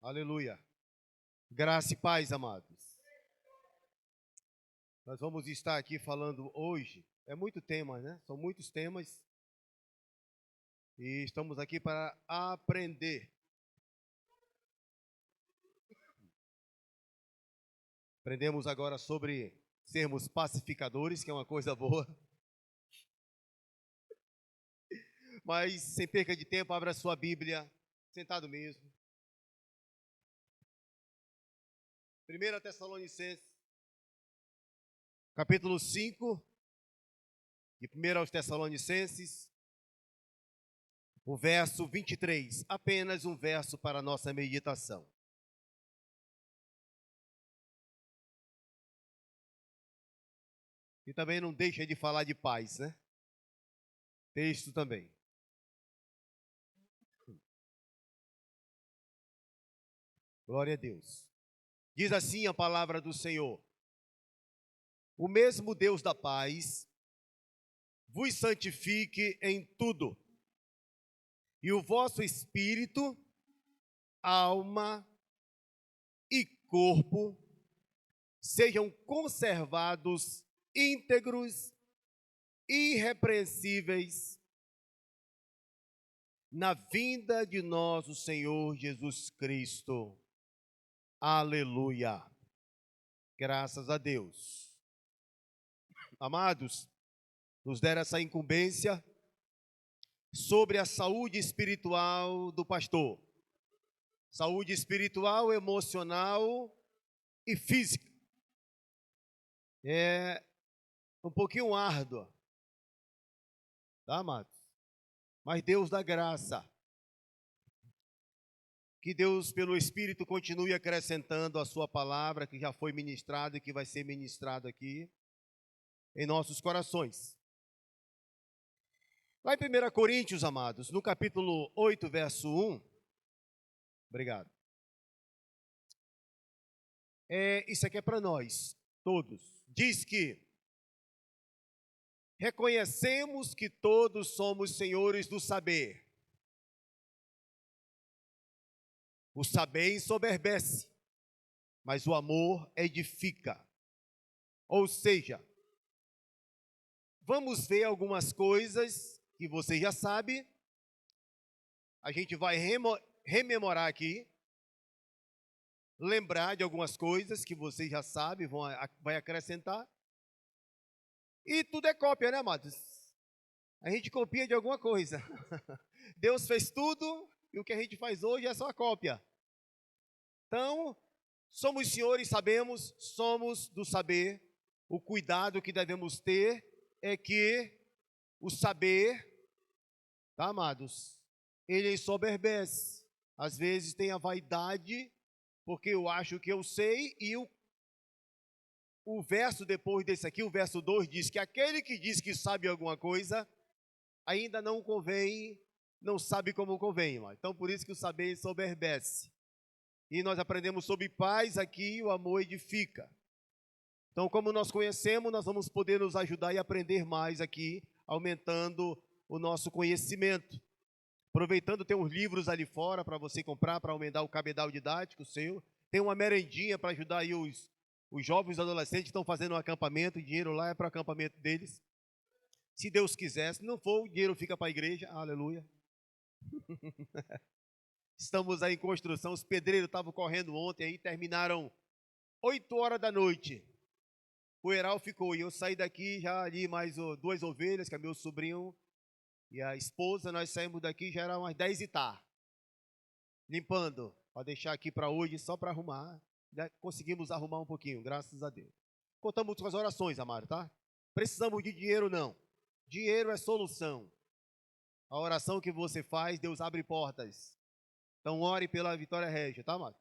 Aleluia. Graça e paz, amados. Nós vamos estar aqui falando hoje. É muito tema, né? São muitos temas. E estamos aqui para aprender. Aprendemos agora sobre sermos pacificadores, que é uma coisa boa. Mas, sem perca de tempo, abra sua Bíblia, sentado mesmo. 1 Tessalonicenses, capítulo 5, de 1 aos Tessalonicenses, o verso 23, apenas um verso para a nossa meditação. E também não deixa de falar de paz, né? Texto também. Glória a Deus. Diz assim a palavra do Senhor: o mesmo Deus da paz vos santifique em tudo, e o vosso espírito, alma e corpo sejam conservados íntegros, irrepreensíveis, na vinda de nosso Senhor Jesus Cristo. Aleluia. Graças a Deus. Amados, nos deram essa incumbência sobre a saúde espiritual do pastor. Saúde espiritual, emocional e física. É um pouquinho árdua, tá, amados? Mas Deus dá graça. Que Deus, pelo Espírito, continue acrescentando a sua palavra, que já foi ministrada e que vai ser ministrada aqui em nossos corações. Lá em 1 Coríntios, amados, no capítulo 8, verso 1, obrigado. Isso aqui é para nós, todos. Diz que reconhecemos que todos somos senhores do saber. O saber ensoberbece, mas o amor edifica. Ou seja, vamos ver algumas coisas que você já sabe. A gente vai rememorar aqui, lembrar de algumas coisas que você já sabe, vai acrescentar. E tudo é cópia, né, amados? A gente copia de alguma coisa. Deus fez tudo e o que a gente faz hoje é só a cópia. Então, somos senhores, sabemos, somos do saber. O cuidado que devemos ter é que o saber, tá, amados, ele ensoberbece. Às vezes tem a vaidade, porque eu acho que eu sei, e o verso depois desse aqui, o verso 2, diz que aquele que diz que sabe alguma coisa, ainda não convém, não sabe como convém, irmão. Então, por isso que o saber ensoberbece. E nós aprendemos sobre paz aqui, o amor edifica. Então, como nós conhecemos, nós vamos poder nos ajudar e aprender mais aqui, aumentando o nosso conhecimento. Aproveitando, tem uns livros ali fora para você comprar, para aumentar o cabedal didático seu. Tem uma merendinha para ajudar aí os jovens adolescentes que estão fazendo um acampamento, o dinheiro lá é para o acampamento deles. Se Deus quiser, se não for, o dinheiro fica para a igreja, aleluia. Estamos aí em construção, os pedreiros estavam correndo ontem, aí terminaram 8 horas da noite. O Poeiral ficou, e eu saí daqui já ali mais 2 ovelhas, que é meu sobrinho e a esposa, nós saímos daqui, já era umas 10 e tá. Limpando, para deixar aqui para hoje, só para arrumar. Já conseguimos arrumar um pouquinho, graças a Deus. Contamos com as orações, amado, tá? Precisamos de dinheiro, não. Dinheiro é solução. A oração que você faz, Deus abre portas. Então, ore pela Vitória Régia, tá, amado?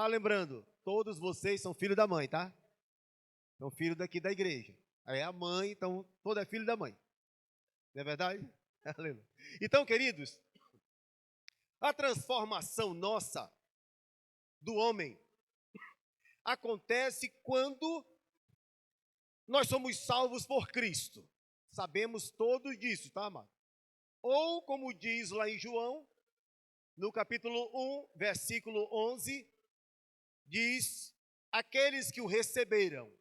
Lembrando, todos vocês são filhos da mãe, tá? São filhos daqui da igreja. Aí é a mãe, então, todo é filho da mãe. Não é verdade? Aleluia. Então, queridos, a transformação nossa do homem acontece quando nós somos salvos por Cristo. Sabemos todos disso, tá, amado? Ou, como diz lá em João, no capítulo 1, versículo 11, diz: aqueles que o receberam.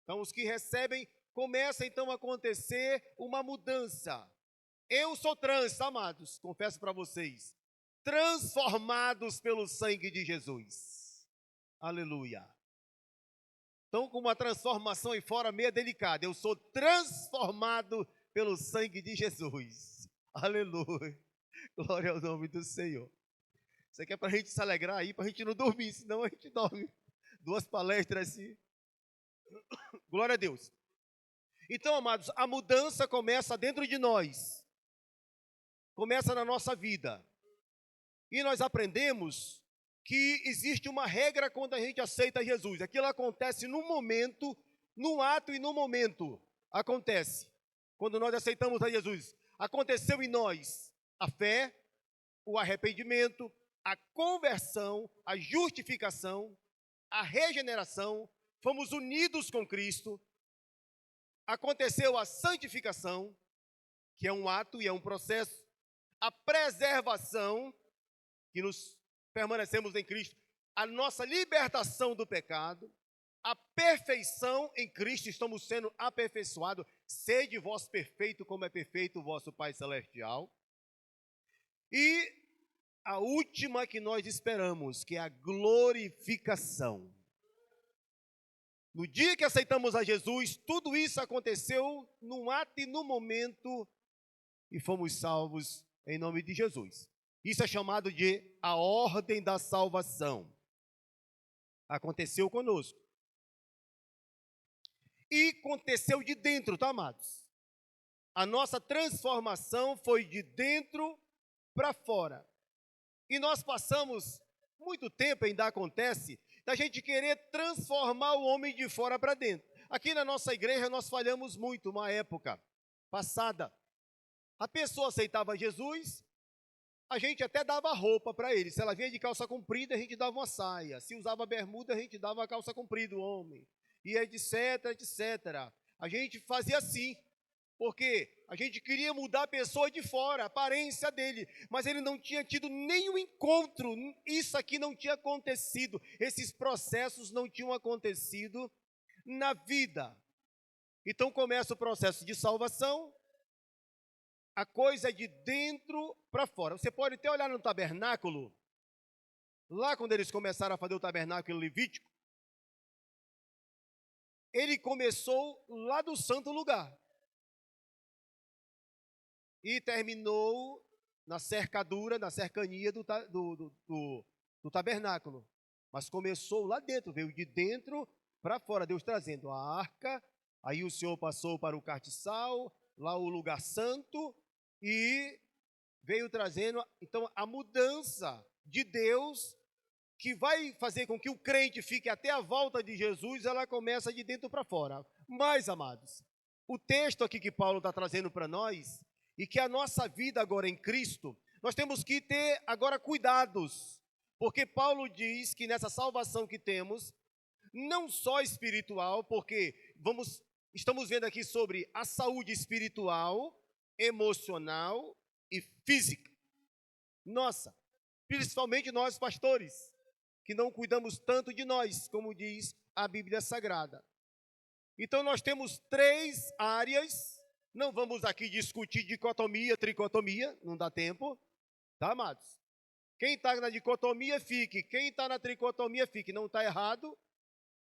Então, os que recebem, começa então a acontecer uma mudança. Eu sou amados, confesso para vocês, transformados pelo sangue de Jesus. Aleluia. Então, com uma transformação aí fora meio delicada, eu sou transformado pelo sangue de Jesus. Aleluia. Glória ao nome do Senhor. Isso aqui é para a gente se alegrar aí, para a gente não dormir, senão a gente dorme. 2 palestras assim. Glória a Deus. Então, amados, a mudança começa dentro de nós. Começa na nossa vida. E nós aprendemos que existe uma regra quando a gente aceita Jesus. Aquilo acontece no momento, no ato e no momento. Acontece. Quando nós aceitamos a Jesus. Aconteceu em nós a fé, o arrependimento, a conversão, a justificação, a regeneração. Fomos unidos com Cristo. Aconteceu a santificação, que é um ato e é um processo. A preservação, que nos permanecemos em Cristo, a nossa libertação do pecado, a perfeição em Cristo, estamos sendo aperfeiçoados, sede vós perfeito como é perfeito o vosso Pai Celestial. E a última que nós esperamos, que é a glorificação. No dia que aceitamos a Jesus, tudo isso aconteceu num ato e num momento, e fomos salvos em nome de Jesus. Isso é chamado de a ordem da salvação. Aconteceu conosco. E aconteceu de dentro, tá, amados? A nossa transformação foi de dentro para fora. E nós passamos muito tempo, ainda acontece, da gente querer transformar o homem de fora para dentro. Aqui na nossa igreja nós falhamos muito, uma época passada. A pessoa aceitava Jesus, a gente até dava roupa para ele. Se ela vinha de calça comprida, a gente dava uma saia. Se usava bermuda, a gente dava a calça comprida, o homem. E etc, etc. A gente fazia assim, porque a gente queria mudar a pessoa de fora, a aparência dele. Mas ele não tinha tido nenhum encontro. Isso aqui não tinha acontecido. Esses processos não tinham acontecido na vida. Então começa o processo de salvação. A coisa é de dentro para fora. Você pode até olhar no tabernáculo, lá quando eles começaram a fazer o tabernáculo levítico, ele começou lá do santo lugar e terminou na cercadura, na cercania do tabernáculo. Mas começou lá dentro, veio de dentro para fora, Deus trazendo a arca, aí o Senhor passou para o castiçal, lá o lugar santo, e veio trazendo, então, a mudança de Deus, que vai fazer com que o crente fique até a volta de Jesus, ela começa de dentro para fora. Mas, amados, o texto aqui que Paulo está trazendo para nós, e que a nossa vida agora em Cristo, nós temos que ter agora cuidados, porque Paulo diz que nessa salvação que temos, não só espiritual, porque estamos vendo aqui sobre a saúde espiritual, emocional e física. Nossa, principalmente nós pastores, que não cuidamos tanto de nós, como diz a Bíblia Sagrada. Então nós temos 3 áreas, não vamos aqui discutir dicotomia, tricotomia, não dá tempo, tá, amados? Quem está na dicotomia, fique, quem está na tricotomia, fique, não está errado,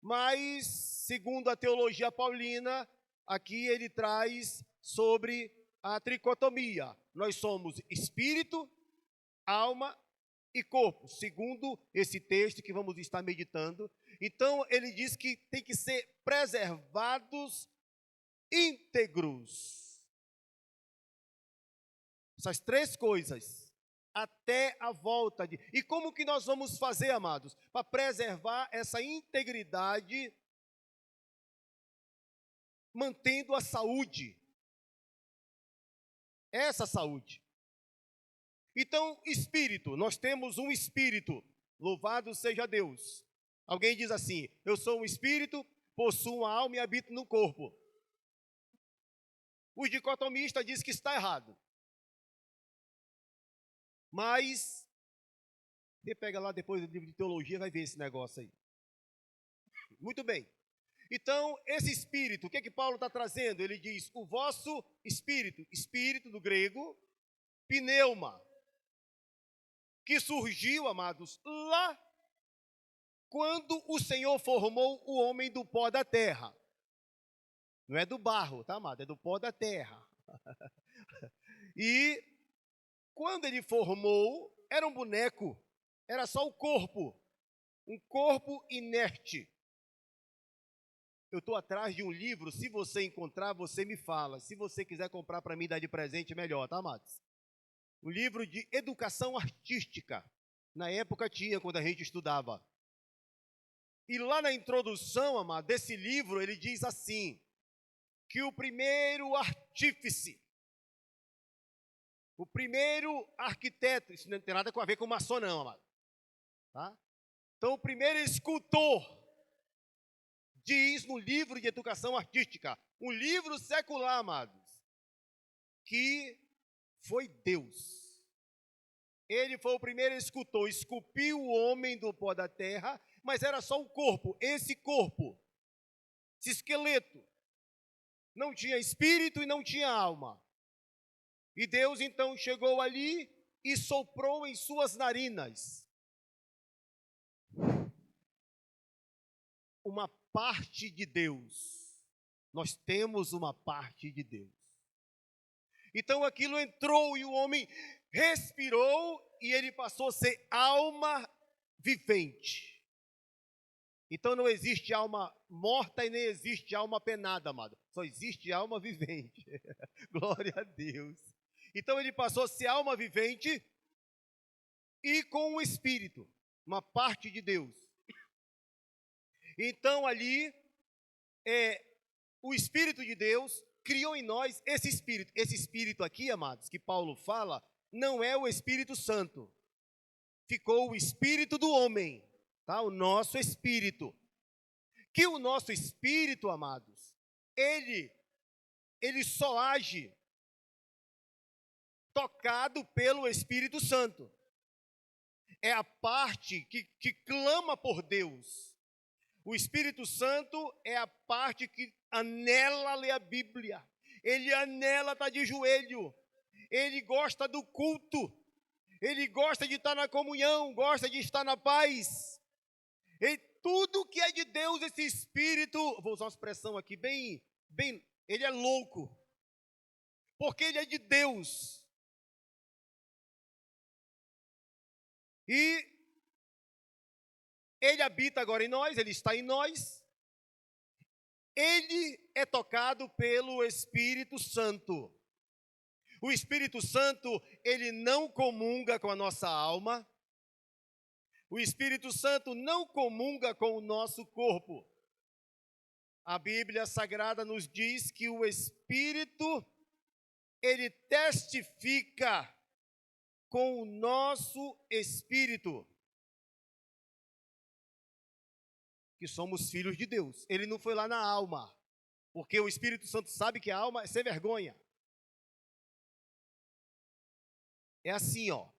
mas segundo a teologia paulina, aqui ele traz sobre a tricotomia. Nós somos espírito, alma e corpo, segundo esse texto que vamos estar meditando. Então, ele diz que tem que ser preservados íntegros. Essas 3 coisas, até a volta de... E como que nós vamos fazer, amados, para preservar essa integridade, mantendo a saúde? Essa saúde. Então, espírito, nós temos um espírito, louvado seja Deus. Alguém diz assim: eu sou um espírito, possuo uma alma e habito no corpo. O dicotomista diz que está errado. Mas, você pega lá depois do livro de teologia, vai ver esse negócio aí. Muito bem. Então, esse espírito, o que que Paulo está trazendo? Ele diz, o vosso espírito, espírito do grego, pneuma, que surgiu, amados, lá quando o Senhor formou o homem do pó da terra. Não é do barro, tá, amado? É do pó da terra. E quando ele formou, era um boneco, era só o corpo, um corpo inerte. Eu estou atrás de um livro, se você encontrar, você me fala. Se você quiser comprar para mim, dar de presente, melhor, tá, amados? Um livro de educação artística. Na época tinha, quando a gente estudava. E lá na introdução, amado, desse livro, ele diz assim, que o primeiro artífice, o primeiro arquiteto, isso não tem nada a ver com maçom não, amado. Tá? Então, o primeiro escultor, diz no livro de educação artística, um livro secular, amados, que foi Deus. Ele foi o primeiro escultor, esculpiu o homem do pó da terra, mas era só o corpo, esse esqueleto, não tinha espírito e não tinha alma. E Deus então chegou ali e soprou em suas narinas uma parte de Deus. Nós temos uma parte de Deus. Então aquilo entrou e o homem respirou e ele passou a ser alma vivente. Então não existe alma morta e nem existe alma penada, amado. Só existe alma vivente. Glória a Deus. Então ele passou a ser alma vivente e com o espírito, uma parte de Deus. Então ali, o Espírito de Deus criou em nós esse espírito. Esse espírito aqui, amados, que Paulo fala, não é o Espírito Santo. Ficou o espírito do homem, tá? O nosso espírito. Que o nosso espírito, amados, ele só age tocado pelo Espírito Santo. É a parte que clama por Deus. O Espírito Santo é a parte que anela ler a Bíblia. Ele anela estar de joelho. Ele gosta do culto. Ele gosta de estar na comunhão, gosta de estar na paz. E tudo que é de Deus, esse Espírito, vou usar uma expressão aqui bem, ele é louco. Porque ele é de Deus. E ele habita agora em nós, ele está em nós. Ele é tocado pelo Espírito Santo. O Espírito Santo, ele não comunga com a nossa alma. O Espírito Santo não comunga com o nosso corpo. A Bíblia Sagrada nos diz que o Espírito, ele testifica com o nosso espírito que somos filhos de Deus. Ele não foi lá na alma, porque o Espírito Santo sabe que a alma é sem vergonha. É assim, ó.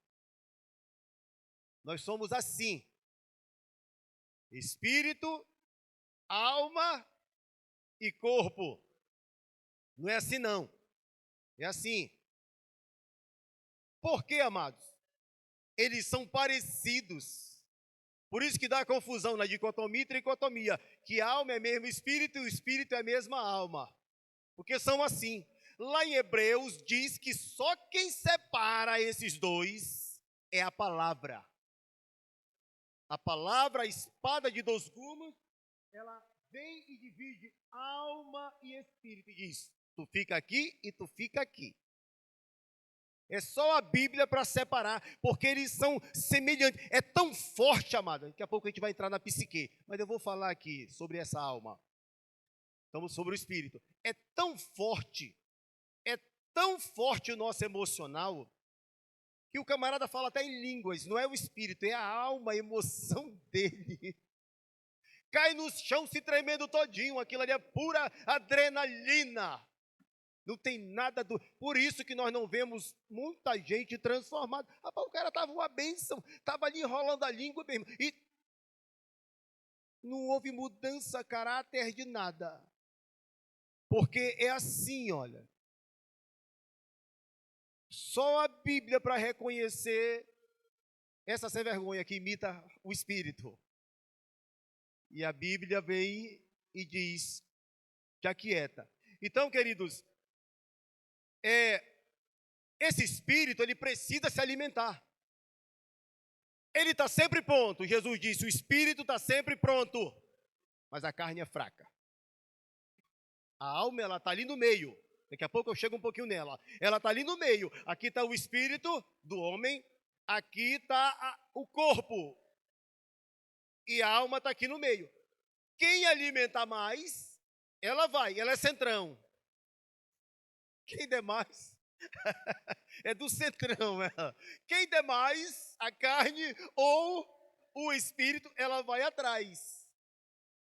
Nós somos assim. Espírito, alma e corpo. Não é assim não. É assim. Por quê, amados? Eles são parecidos. Por isso que dá confusão na dicotomia e tricotomia, que alma é mesmo espírito e o espírito é a mesma alma. Porque são assim. Lá em Hebreus diz que só quem separa esses dois é a palavra. A palavra, a espada de dois gumes, ela vem e divide alma e espírito. E diz, tu fica aqui e tu fica aqui. É só a Bíblia para separar, porque eles são semelhantes. É tão forte, amado. Daqui a pouco a gente vai entrar na psique. Mas eu vou falar aqui sobre essa alma. Estamos sobre o espírito. É tão forte o nosso emocional, que o camarada fala até em línguas. Não é o espírito, é a alma, a emoção dele. Cai no chão se tremendo todinho. Aquilo ali é pura adrenalina. Não tem nada do... Por isso que nós não vemos muita gente transformada. Rapaz, o cara estava uma bênção, estava ali enrolando a língua mesmo. E não houve mudança, caráter de nada. Porque é assim, olha. Só a Bíblia para reconhecer essa sem vergonha que imita o Espírito. E a Bíblia vem e diz que aquieta. Então, queridos, esse Espírito, ele precisa se alimentar. Ele está sempre pronto. Jesus disse, o Espírito está sempre pronto, mas a carne é fraca. A alma, ela está ali no meio. Daqui a pouco eu chego um pouquinho nela. Ela está ali no meio. Aqui está o Espírito do homem, aqui está o corpo. E a alma está aqui no meio. Quem alimenta mais, ela vai, ela é centrão. Quem der mais, é do centrão ela. Quem der mais, a carne ou o espírito, ela vai atrás.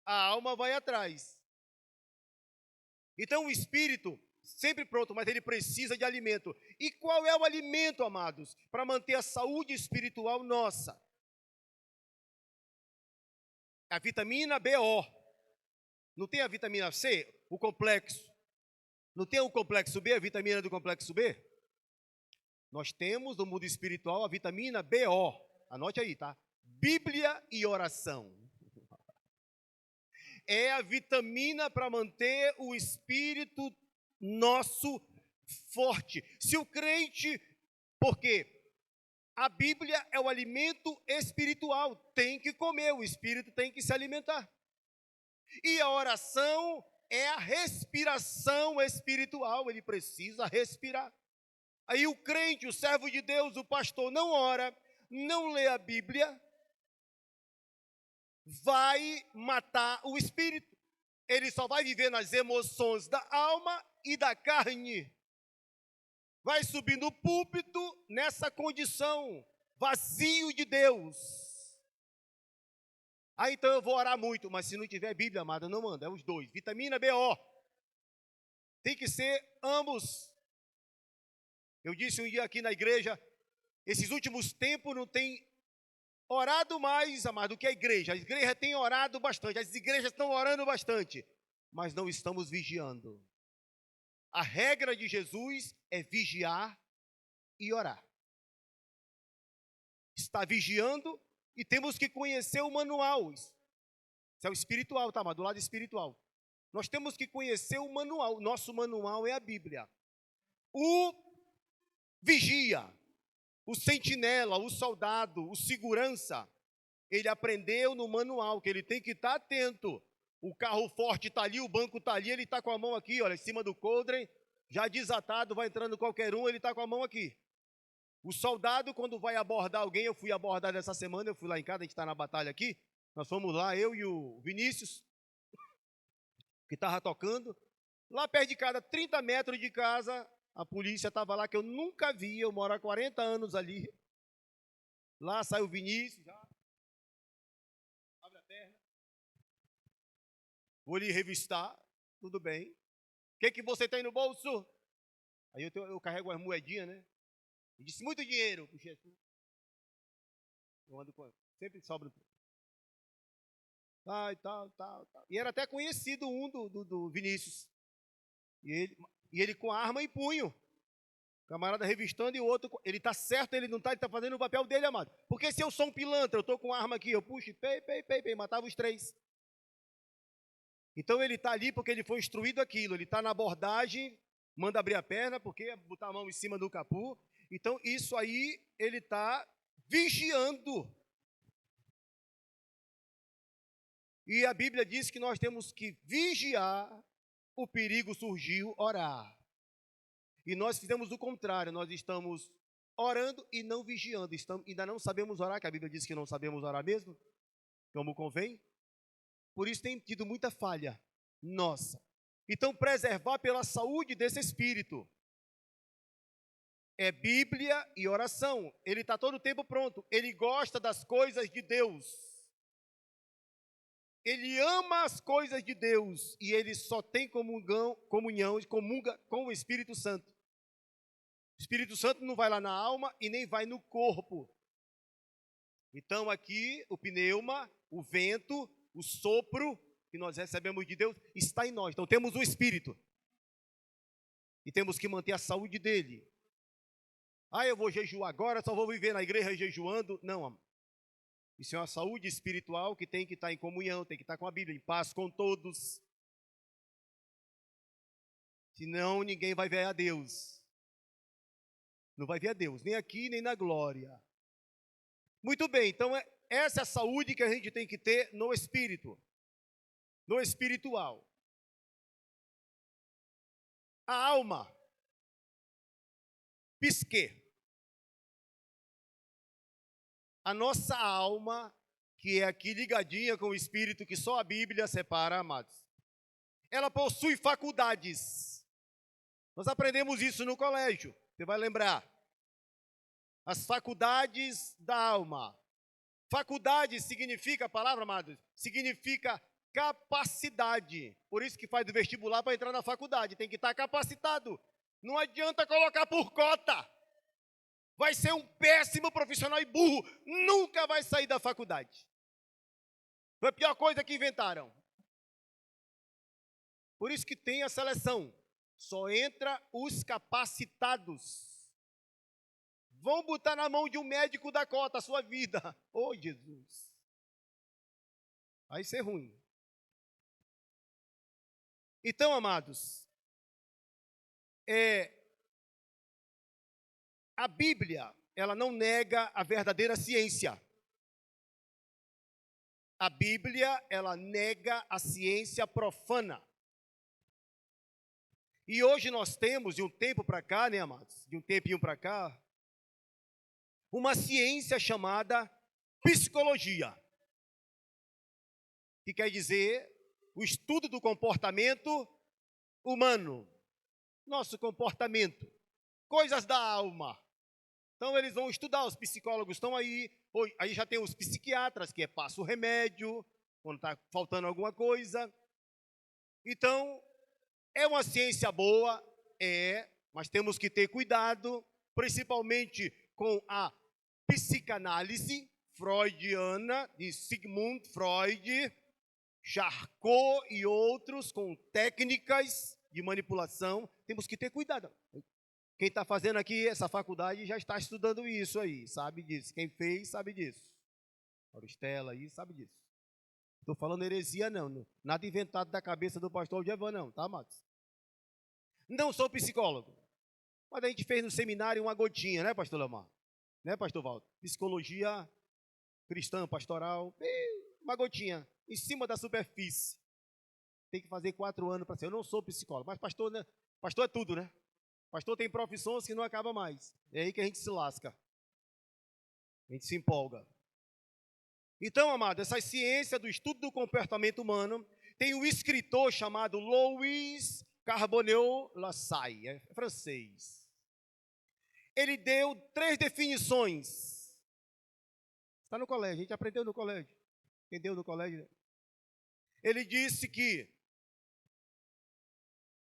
A alma vai atrás. Então o espírito, sempre pronto, mas ele precisa de alimento. E qual é o alimento, amados, para manter a saúde espiritual nossa? A vitamina BO. Não tem a vitamina C, o complexo. Não tem o complexo B, a vitamina do complexo B? Nós temos no mundo espiritual a vitamina BO. Anote aí, tá? Bíblia e oração. É a vitamina para manter o espírito nosso forte. Se o crente, porque a Bíblia é o alimento espiritual, tem que comer, o espírito tem que se alimentar. E a oração é a respiração espiritual, ele precisa respirar. Aí o crente, o servo de Deus, o pastor não ora, não lê a Bíblia, vai matar o espírito. Ele só vai viver nas emoções da alma e da carne. Vai subir no púlpito nessa condição, vazio de Deus. Ah, então eu vou orar muito, mas se não tiver Bíblia, amada, não manda, é os dois. Vitamina BO. Tem que ser ambos. Eu disse um dia aqui na igreja, esses últimos tempos não tem orado mais, amado, do que a igreja. A igreja tem orado bastante, as igrejas estão orando bastante, mas não estamos vigiando. A regra de Jesus é vigiar e orar. Está vigiando e temos que conhecer o manual. Isso é o espiritual, tá, mas do lado espiritual. Nós temos que conhecer o manual. Nosso manual é a Bíblia. O vigia, o sentinela, o soldado, o segurança, ele aprendeu no manual que ele tem que estar atento. O carro forte está ali, o banco está ali, ele está com a mão aqui, olha, em cima do coldre, já desatado, vai entrando qualquer um, ele está com a mão aqui. O soldado, quando vai abordar alguém, eu fui abordado essa semana, eu fui lá em casa, a gente está na batalha aqui, nós fomos lá, eu e o Vinícius, que estava tocando, lá perto de casa, 30 metros de casa, a polícia estava lá, que eu nunca vi, eu moro há 40 anos ali. Lá saiu o Vinícius, já. Abre a perna. Vou lhe revistar, tudo bem. O que você tem no bolso? Aí eu carrego as moedinhas, né? Ele disse, muito dinheiro. Puxa, eu ando com... Sempre sobra. E tal. E era até conhecido um do Vinícius. E ele com a arma em punho. O camarada revistando e o outro... Ele está certo, ele não está, ele está fazendo o papel dele, amado. Porque se eu sou um pilantra, eu estou com a arma aqui, eu puxo, matava os três. Então ele está ali porque ele foi instruído aquilo. Ele está na abordagem, manda abrir a perna, porque botar a mão em cima do capô. Então, isso aí, ele está vigiando. E a Bíblia diz que nós temos que vigiar, o perigo surgiu, orar. E nós fizemos o contrário, nós estamos orando e não vigiando. Ainda não sabemos orar, que a Bíblia diz que não sabemos orar mesmo, como convém. Por isso tem tido muita falha nossa. Então, preservar pela saúde desse espírito. É Bíblia e oração. Ele está todo o tempo pronto. Ele gosta das coisas de Deus. ele ama as coisas de Deus e ele só tem comunhão e comunga com o Espírito Santo. O Espírito Santo não vai lá na alma e nem vai no corpo. Então aqui o pneuma, o vento, o sopro que nós recebemos de Deus está em nós. Então temos o Espírito. E temos que manter a saúde dele. Eu vou jejuar agora, só vou viver na igreja jejuando. Não, amor. Isso é uma saúde espiritual que tem que estar em comunhão, tem que estar com a Bíblia, em paz com todos. Senão ninguém vai ver a Deus. Não vai ver a Deus, nem aqui, nem na glória. Muito bem, então essa é a saúde que a gente tem que ter no espírito, no espiritual. A alma, psique. A nossa alma, que é aqui ligadinha com o espírito, que só a Bíblia separa, amados. Ela possui faculdades. Nós aprendemos isso no colégio, você vai lembrar. As faculdades da alma. Faculdade significa, a palavra, amados, significa capacidade. Por isso que faz o vestibular para entrar na faculdade, tem que estar capacitado. Não adianta colocar por cota. Vai ser um péssimo profissional e burro, nunca vai sair da faculdade. Foi a pior coisa que inventaram. Por isso que tem a seleção. Só entra os capacitados. Vão botar na mão de um médico da cota a sua vida. Oh, Jesus. Vai ser ruim. Então, amados, a Bíblia, ela não nega a verdadeira ciência. A Bíblia, ela nega a ciência profana. E hoje nós temos, de um tempo para cá, né, amados? De um tempinho para cá, uma ciência chamada psicologia, que quer dizer o estudo do comportamento humano, nosso comportamento, coisas da alma. Então eles vão estudar, os psicólogos estão aí já tem os psiquiatras, que passa o remédio, quando está faltando alguma coisa. Então, é uma ciência boa, mas temos que ter cuidado, principalmente com a psicanálise freudiana, de Sigmund Freud, Charcot e outros, com técnicas de manipulação. Temos que ter cuidado. Quem está fazendo aqui essa faculdade já está estudando isso aí, sabe disso. Quem fez, sabe disso. Auristela aí, sabe disso. Estou falando heresia não, nada inventado da cabeça do pastor Algevan não, tá, amados? Não sou psicólogo, mas a gente fez no seminário uma gotinha, né, pastor Lamar? Né, pastor Valdo? Psicologia cristã, pastoral, uma gotinha, em cima da superfície. Tem que fazer 4 anos para ser. Eu não sou psicólogo, mas pastor, né? Pastor é tudo, né? Pastor tem profissões que não acaba mais. É aí que a gente se lasca. A gente se empolga. Então, amado, essa ciência do estudo do comportamento humano tem um escritor chamado Louis Carbonneau-Lassalle, é francês. Ele deu 3 definições. Está no colégio, a gente aprendeu no colégio. Quem deu no colégio? Ele disse que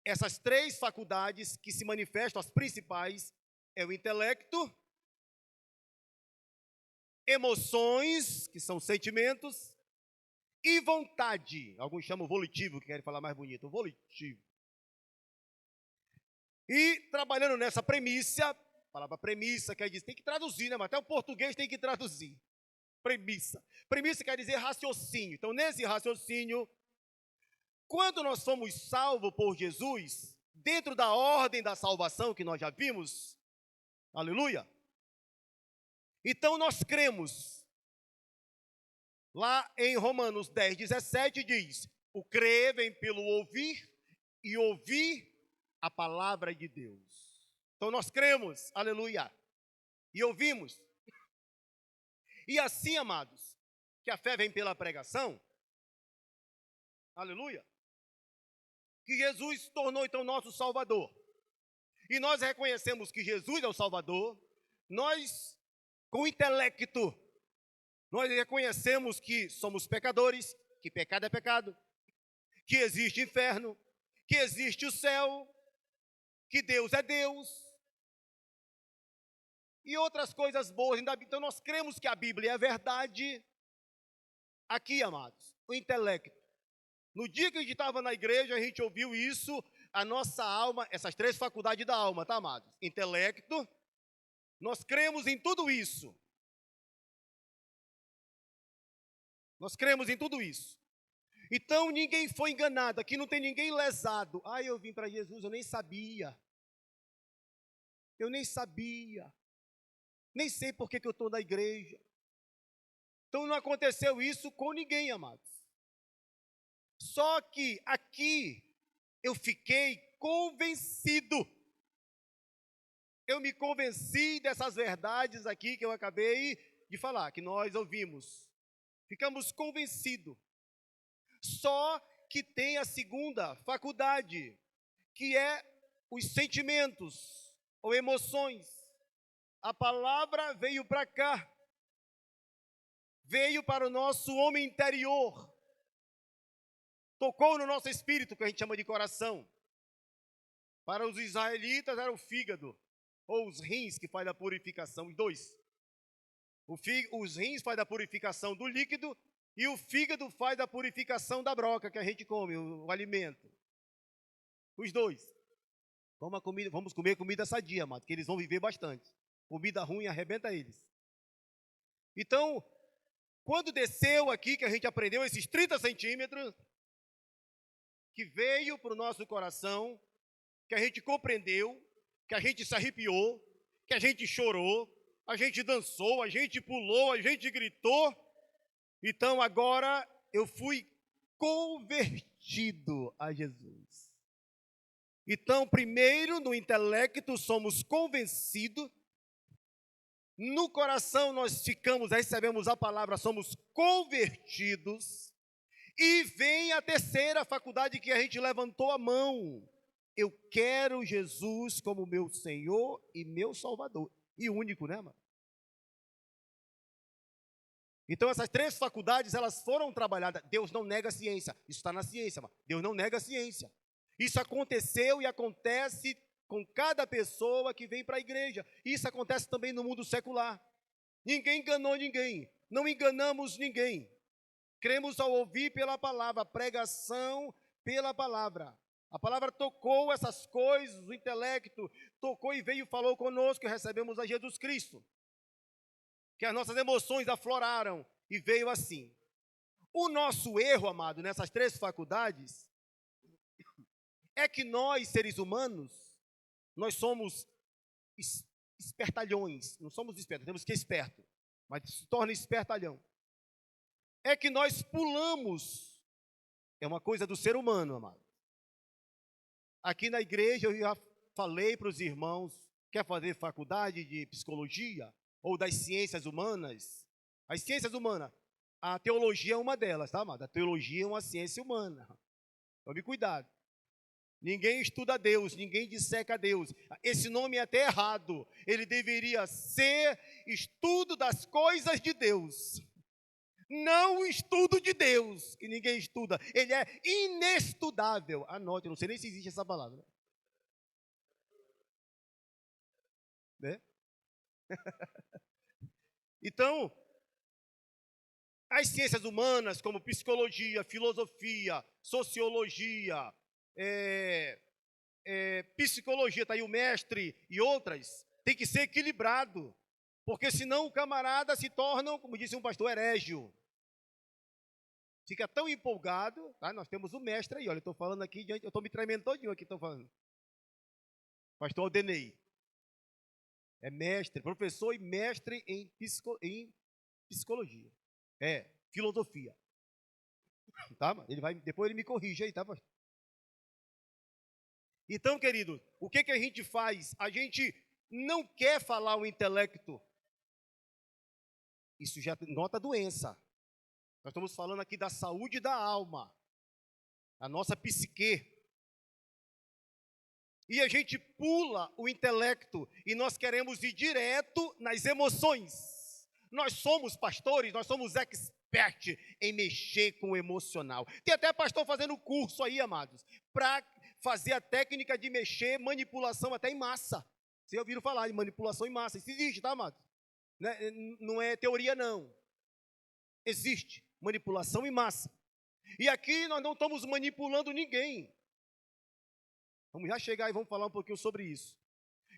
essas 3 faculdades que se manifestam, as principais, é o intelecto, emoções, que são sentimentos, e vontade. Alguns chamam volitivo, que querem falar mais bonito, volitivo. E trabalhando nessa premissa, a palavra premissa quer dizer, tem que traduzir, né? Mas até o português tem que traduzir. Premissa. Premissa quer dizer raciocínio. Então, nesse raciocínio, quando nós fomos salvos por Jesus, dentro da ordem da salvação que nós já vimos, aleluia, então nós cremos. Lá em Romanos 10, 17 diz, o crer vem pelo ouvir e ouvir a palavra de Deus. Então nós cremos, aleluia, e ouvimos. E assim, amados, que a fé vem pela pregação, aleluia, que Jesus se tornou então nosso Salvador. E nós reconhecemos que Jesus é o Salvador, nós, com o intelecto, nós reconhecemos que somos pecadores, que pecado é pecado, que existe inferno, que existe o céu, que Deus é Deus, e outras coisas boas. Então nós cremos que a Bíblia é a verdade. Aqui, amados, o intelecto. No dia que a gente estava na igreja, a gente ouviu isso, a nossa alma, essas 3 faculdades da alma, tá, amados? Intelecto, nós cremos em tudo isso. Nós cremos em tudo isso. Então ninguém foi enganado, aqui não tem ninguém lesado. Eu vim para Jesus, eu nem sabia. Eu nem sabia. Nem sei por que eu estou na igreja. Então não aconteceu isso com ninguém, amados. Só que aqui eu fiquei convencido. Eu me convenci dessas verdades aqui que eu acabei de falar, que nós ouvimos. Ficamos convencidos. Só que tem a segunda faculdade, que é os sentimentos ou emoções. A palavra veio para cá. Veio para o nosso homem interior. Tocou no nosso espírito, que a gente chama de coração. Para os israelitas era o fígado, ou os rins, que faz a purificação, os dois. Os rins faz a purificação do líquido, e o fígado faz a purificação da broca, que a gente come, o alimento. Os dois. Vamos comer comida sadia, amado, que eles vão viver bastante. Comida ruim arrebenta eles. Então, quando desceu aqui, que a gente aprendeu esses 30 centímetros, que veio para o nosso coração, que a gente compreendeu, que a gente se arrepiou, que a gente chorou, a gente dançou, a gente pulou, a gente gritou. Então agora eu fui convertido a Jesus. Então, primeiro, no intelecto somos convencidos, no coração nós recebemos a palavra, somos convertidos. E vem a terceira faculdade que a gente levantou a mão. Eu quero Jesus como meu Senhor e meu Salvador. E único, né, mano? Então essas 3 faculdades, elas foram trabalhadas. Deus não nega a ciência. Isso está na ciência, mano. Deus não nega a ciência. Isso aconteceu e acontece com cada pessoa que vem para a igreja. Isso acontece também no mundo secular. Ninguém enganou ninguém. Não enganamos ninguém. Cremos ao ouvir pela palavra, pregação pela palavra. A palavra tocou essas coisas, o intelecto tocou e veio e falou conosco, e recebemos a Jesus Cristo. Que as nossas emoções afloraram e veio assim. O nosso erro, amado, nessas 3 faculdades, é que nós, seres humanos, nós somos espertalhões. Não somos espertos, temos que ser esperto, mas se torna espertalhão. É que nós pulamos. É uma coisa do ser humano, amado. Aqui na igreja eu já falei para os irmãos, quer fazer faculdade de psicologia ou das ciências humanas? As ciências humanas, a teologia é uma delas, tá, amado? A teologia é uma ciência humana. Tome cuidado. Ninguém estuda Deus, ninguém disseca Deus. Esse nome é até errado. Ele deveria ser estudo das coisas de Deus. Não o estudo de Deus, que ninguém estuda. Ele é inestudável. Anote, eu não sei nem se existe essa palavra. Né? Então, as ciências humanas, como psicologia, filosofia, sociologia, psicologia, está aí o mestre e outras, tem que ser equilibrado. Porque senão o camarada se torna, como disse um pastor, herégio. Fica tão empolgado, tá? Nós temos o mestre aí, olha, eu estou falando aqui, eu estou me tremendo todinho aqui, estou falando. Pastor Aldenei. É mestre, professor e mestre em psicologia. Filosofia. Tá? Depois ele me corrige aí, tá, pastor? Então, querido, o que a gente faz? A gente não quer falar o intelecto. Isso já nota doença. Nós estamos falando aqui da saúde da alma, a nossa psique. E a gente pula o intelecto e nós queremos ir direto nas emoções. Nós somos pastores, nós somos expert em mexer com o emocional. Tem até pastor fazendo curso aí, amados, para fazer a técnica de mexer, manipulação até em massa. Vocês ouviram falar de manipulação em massa? Isso existe, tá, amados? Não é teoria, não. Existe manipulação em massa. E aqui nós não estamos manipulando ninguém. Vamos já chegar e vamos falar um pouquinho sobre isso.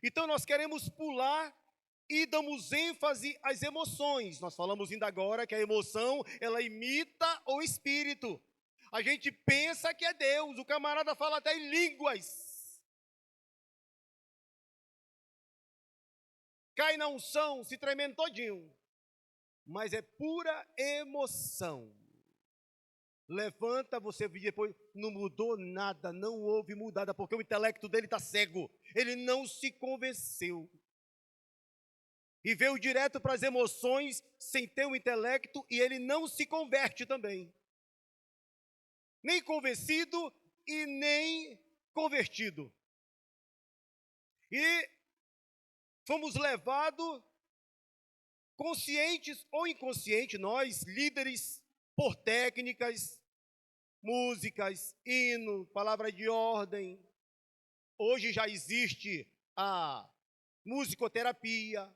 Então nós queremos pular e damos ênfase às emoções. Nós falamos ainda agora que a emoção, ela imita o espírito. A gente pensa que é Deus, o camarada fala até em línguas. Cai na unção, se tremendo todinho. Mas é pura emoção. Levanta, você vê depois, não mudou nada, não houve mudada, porque o intelecto dele está cego. Ele não se convenceu. E veio direto para as emoções, sem ter o intelecto, e ele não se converte também. Nem convencido e nem convertido. E fomos levados, conscientes ou inconscientes, nós, líderes, por técnicas, músicas, hino, palavra de ordem. Hoje já existe a musicoterapia,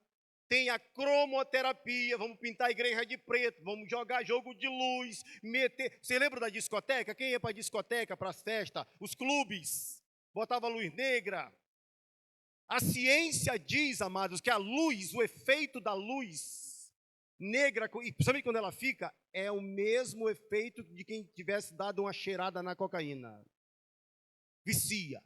tem a cromoterapia, vamos pintar a igreja de preto, vamos jogar jogo de luz, meter... Você lembra da discoteca? Quem ia para a discoteca, para as festas, os clubes, botava luz negra. A ciência diz, amados, que a luz, o efeito da luz negra, e principalmente quando ela fica, é o mesmo efeito de quem tivesse dado uma cheirada na cocaína. Vicia.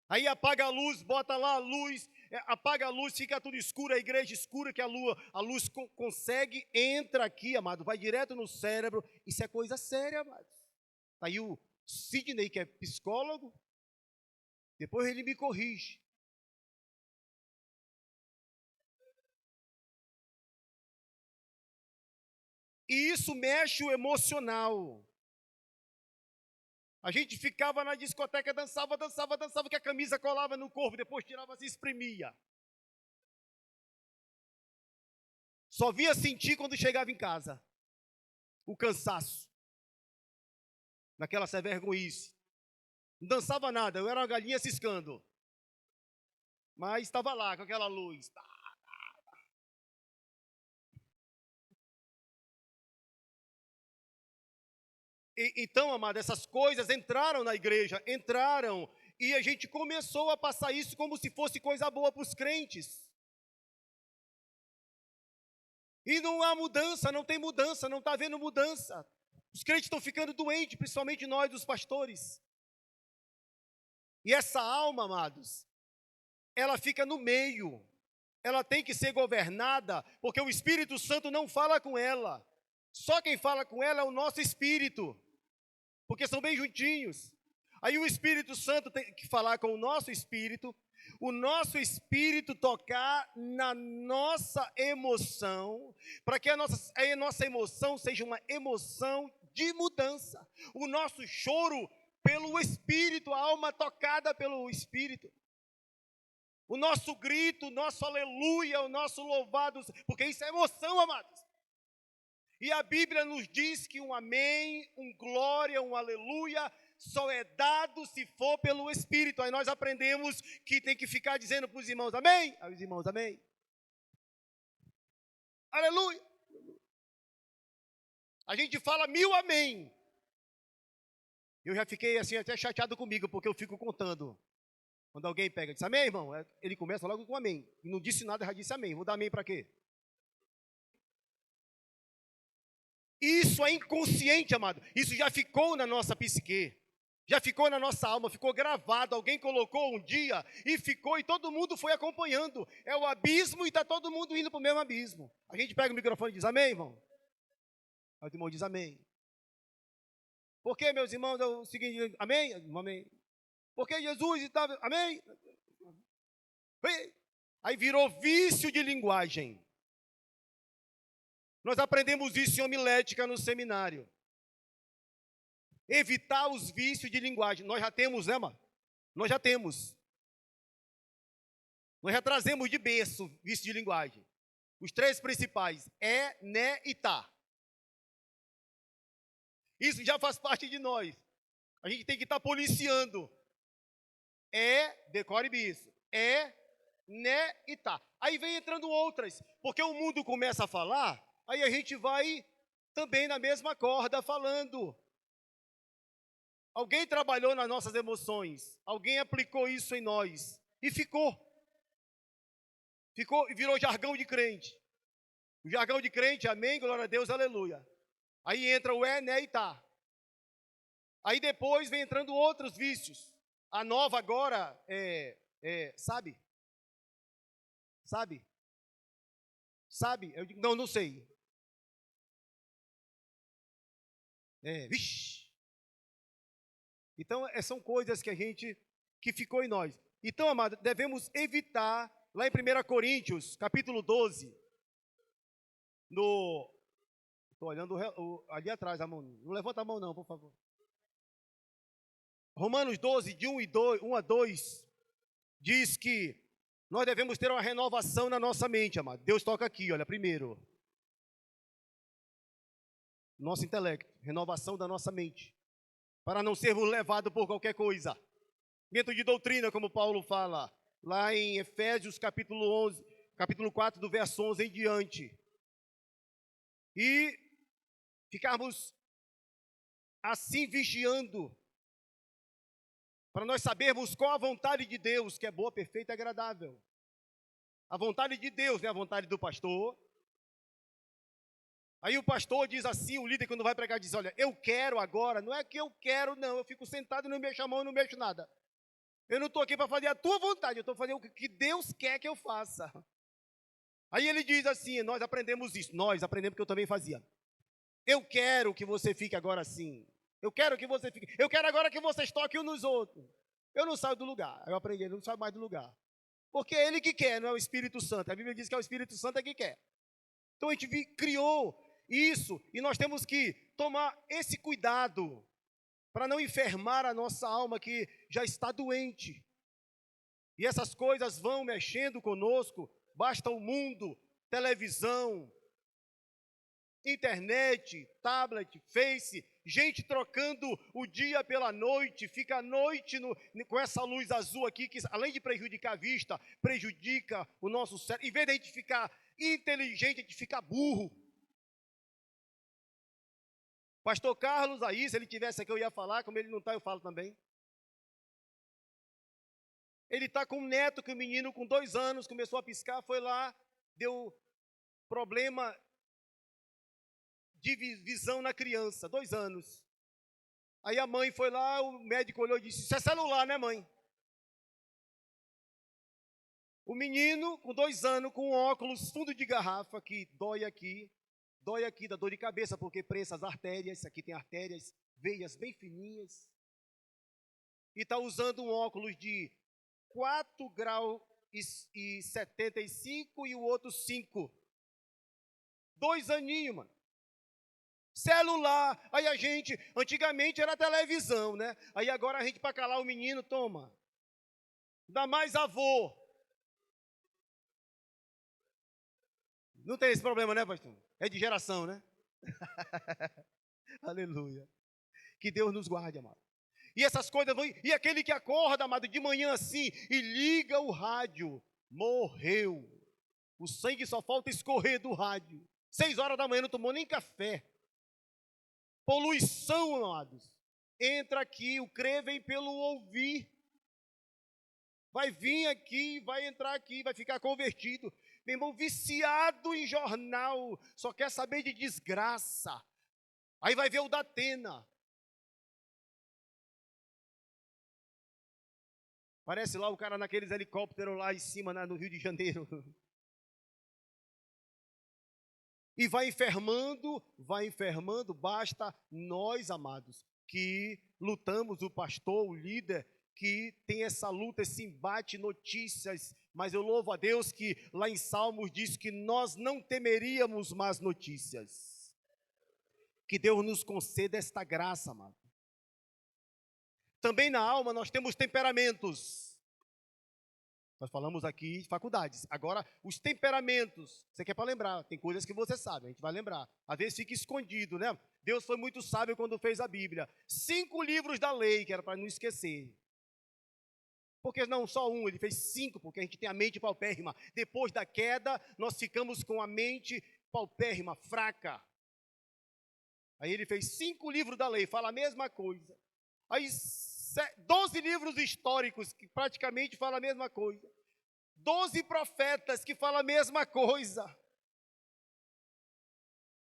Aí apaga a luz, bota lá a luz, apaga a luz, fica tudo escuro, a igreja escura, que a luz consegue, entra aqui, amado, vai direto no cérebro. Isso é coisa séria, amado. Aí o Sidney, que é psicólogo, depois ele me corrige. E isso mexe o emocional. A gente ficava na discoteca, dançava, que a camisa colava no corpo, depois tirava, se espremia. Só via sentir quando chegava em casa. O cansaço. Naquela vergonhice. Não dançava nada, eu era uma galinha ciscando. Mas estava lá, com aquela luz. Então, amado, essas coisas entraram na igreja, e a gente começou a passar isso como se fosse coisa boa para os crentes. E não há mudança, não tem mudança, não está havendo mudança. Os crentes estão ficando doentes, principalmente nós, os pastores. E essa alma, amados, ela fica no meio. Ela tem que ser governada, porque o Espírito Santo não fala com ela. Só quem fala com ela é o nosso espírito. Porque são bem juntinhos. Aí o Espírito Santo tem que falar com o nosso espírito tocar na nossa emoção, para que a nossa emoção seja uma emoção de mudança. O nosso choro pelo Espírito, a alma tocada pelo Espírito. O nosso grito, o nosso aleluia, o nosso louvado, porque isso é emoção, amados. E a Bíblia nos diz que um amém, um glória, um aleluia, só é dado se for pelo Espírito. Aí nós aprendemos que tem que ficar dizendo para os irmãos amém. Aí os irmãos amém. Aleluia. A gente fala 1000 amém. Eu já fiquei assim até chateado comigo, porque eu fico contando. Quando alguém pega e diz amém, irmão, ele começa logo com amém. E não disse nada, já disse amém. Vou dar amém para quê? Isso é inconsciente, amado. Isso já ficou na nossa psique. Já ficou na nossa alma, ficou gravado. Alguém colocou um dia e ficou, e todo mundo foi acompanhando. É o abismo e está todo mundo indo para o mesmo abismo. A gente pega o microfone e diz amém, irmão? Aí o irmão diz amém. Por que, meus irmãos, é o seguinte, amém? Amém. Porque Jesus estava, amém? Aí virou vício de linguagem. Nós aprendemos isso em homilética no seminário. Evitar os vícios de linguagem. Nós já temos, né, mano? Nós já temos. Nós já trazemos de berço vício de linguagem. Os três principais, é, né e tá. Isso já faz parte de nós. A gente tem que estar policiando. É, decore bem isso. É, né e tá. Aí vem entrando outras, porque o mundo começa a falar, aí a gente vai também na mesma corda falando. Alguém trabalhou nas nossas emoções, alguém aplicou isso em nós e ficou e virou jargão de crente. O jargão de crente, amém, glória a Deus, aleluia. Aí entra o é, né e tá. Aí depois vem entrando outros vícios. A nova agora sabe? Sabe? Sabe? Eu digo, não sei. Vixe. Então, são coisas que ficou em nós. Então, amado, devemos evitar, lá em 1 Coríntios, capítulo 12, estou olhando ali atrás, a mão, não levanta a mão não, por favor. Romanos 12, de 1 a 2, diz que nós devemos ter uma renovação na nossa mente, amado. Deus toca aqui, olha, primeiro. Nosso intelecto, renovação da nossa mente. Para não sermos levados por qualquer coisa. Dentro de doutrina, como Paulo fala, lá em Efésios capítulo 11, capítulo 4, do verso 11 em diante. E ficarmos assim vigiando, para nós sabermos qual a vontade de Deus, que é boa, perfeita e agradável. A vontade de Deus, não é a vontade do pastor. Aí o pastor diz assim, o líder quando vai pregar diz, olha, eu quero agora, não é que eu quero não, eu fico sentado e não mexo a mão e não mexo nada. Eu não estou aqui para fazer a tua vontade, eu estou fazendo o que Deus quer que eu faça. Aí ele diz assim, nós aprendemos isso, que eu também fazia. Eu quero que você fique agora assim. Eu quero agora que vocês toquem uns nos outros. Eu não saio do lugar. Eu aprendi, eu não saio mais do lugar. Porque é ele que quer, não é o Espírito Santo. A Bíblia diz que é o Espírito Santo que quer. Então a gente criou isso e nós temos que tomar esse cuidado para não enfermar a nossa alma que já está doente. E essas coisas vão mexendo conosco, basta o mundo, televisão, internet, tablet, face, gente trocando o dia pela noite, fica a noite com essa luz azul aqui, que além de prejudicar a vista, prejudica o nosso cérebro. Em vez de a gente ficar inteligente, a gente fica burro. Pastor Carlos aí, se ele tivesse aqui eu ia falar, como ele não está eu falo também. Ele está com um neto, que o menino com 2 anos começou a piscar, foi lá, deu problema de visão na criança, 2 anos. Aí a mãe foi lá, o médico olhou e disse, isso é celular, né, mãe? O menino com 2 anos, com óculos, fundo de garrafa, que dói aqui, dá dor de cabeça, porque preenche as artérias, aqui tem artérias, veias bem fininhas. E está usando um óculos de 4 graus e 75 e o outro 5. 2 aninhos, mano. Celular, aí a gente, antigamente era televisão, né? Aí agora a gente, para calar o menino, toma. Dá mais avô. Não tem esse problema, né, pastor? É de geração, né? Aleluia. Que Deus nos guarde, amado. E essas coisas vão... E aquele que acorda, amado, de manhã assim, e liga o rádio, morreu. O sangue só falta escorrer do rádio. 6 horas da manhã não tomou nem café. Poluição, amados. Entra aqui, o crer vem pelo ouvir. Vai vir aqui, vai entrar aqui, vai ficar convertido. Meu irmão, viciado em jornal, só quer saber de desgraça. Aí vai ver o Datena. Parece lá o cara naqueles helicópteros lá em cima, no Rio de Janeiro. E vai enfermando, basta nós, amados, que lutamos, o pastor, o líder, que tem essa luta, esse embate, notícias, mas eu louvo a Deus que lá em Salmos diz que nós não temeríamos más notícias. Que Deus nos conceda esta graça, amado. Também na alma nós temos temperamentos. Nós falamos aqui de faculdades. Agora, os temperamentos. Você quer para lembrar? Tem coisas que você sabe, a gente vai lembrar. Às vezes fica escondido, né? Deus foi muito sábio quando fez a Bíblia. 5 livros da lei, que era para não esquecer. Porque não só um, ele fez 5, porque a gente tem a mente paupérrima. Depois da queda, nós ficamos com a mente paupérrima, fraca. Aí ele fez 5 livros da lei, fala a mesma coisa. Aí 12 livros históricos, que praticamente falam a mesma coisa. 12 profetas, que falam a mesma coisa.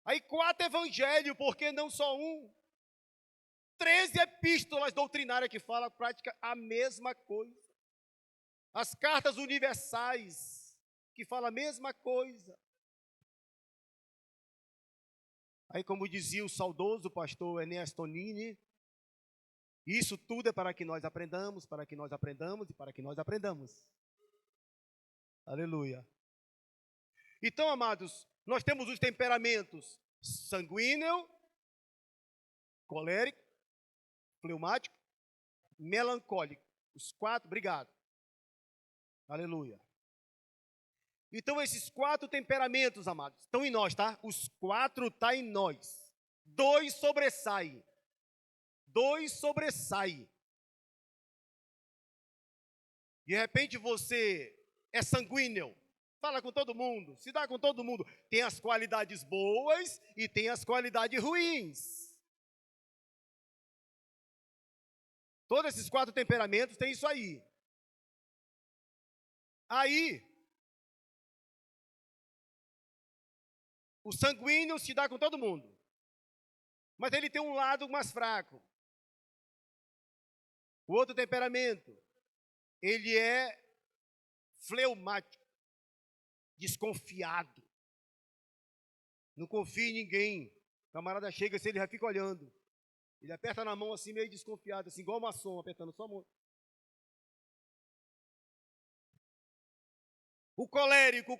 Aí 4 evangelhos, porque não só um. 13 epístolas doutrinárias que falam prática a mesma coisa. As cartas universais, que falam a mesma coisa. Aí, como dizia o saudoso pastor Enéas Tonini, isso tudo é para que nós aprendamos, para que nós aprendamos e para que nós aprendamos. Aleluia. Então, amados, nós temos os temperamentos sanguíneo, colérico, fleumático, melancólico. Os 4, obrigado. Aleluia. Então, esses 4 temperamentos, amados, estão em nós, tá? Os 4 estão em nós. 2 sobressaem. 2 sobressaem. De repente você é sanguíneo, fala com todo mundo, se dá com todo mundo. Tem as qualidades boas e tem as qualidades ruins. Todos esses 4 temperamentos têm isso aí. Aí, o sanguíneo se dá com todo mundo, mas ele tem um lado mais fraco. O outro temperamento, ele é fleumático, desconfiado. Não confia em ninguém. O camarada chega assim, ele já fica olhando. Ele aperta na mão assim, meio desconfiado, assim, igual maçom, apertando só a mão. O colérico,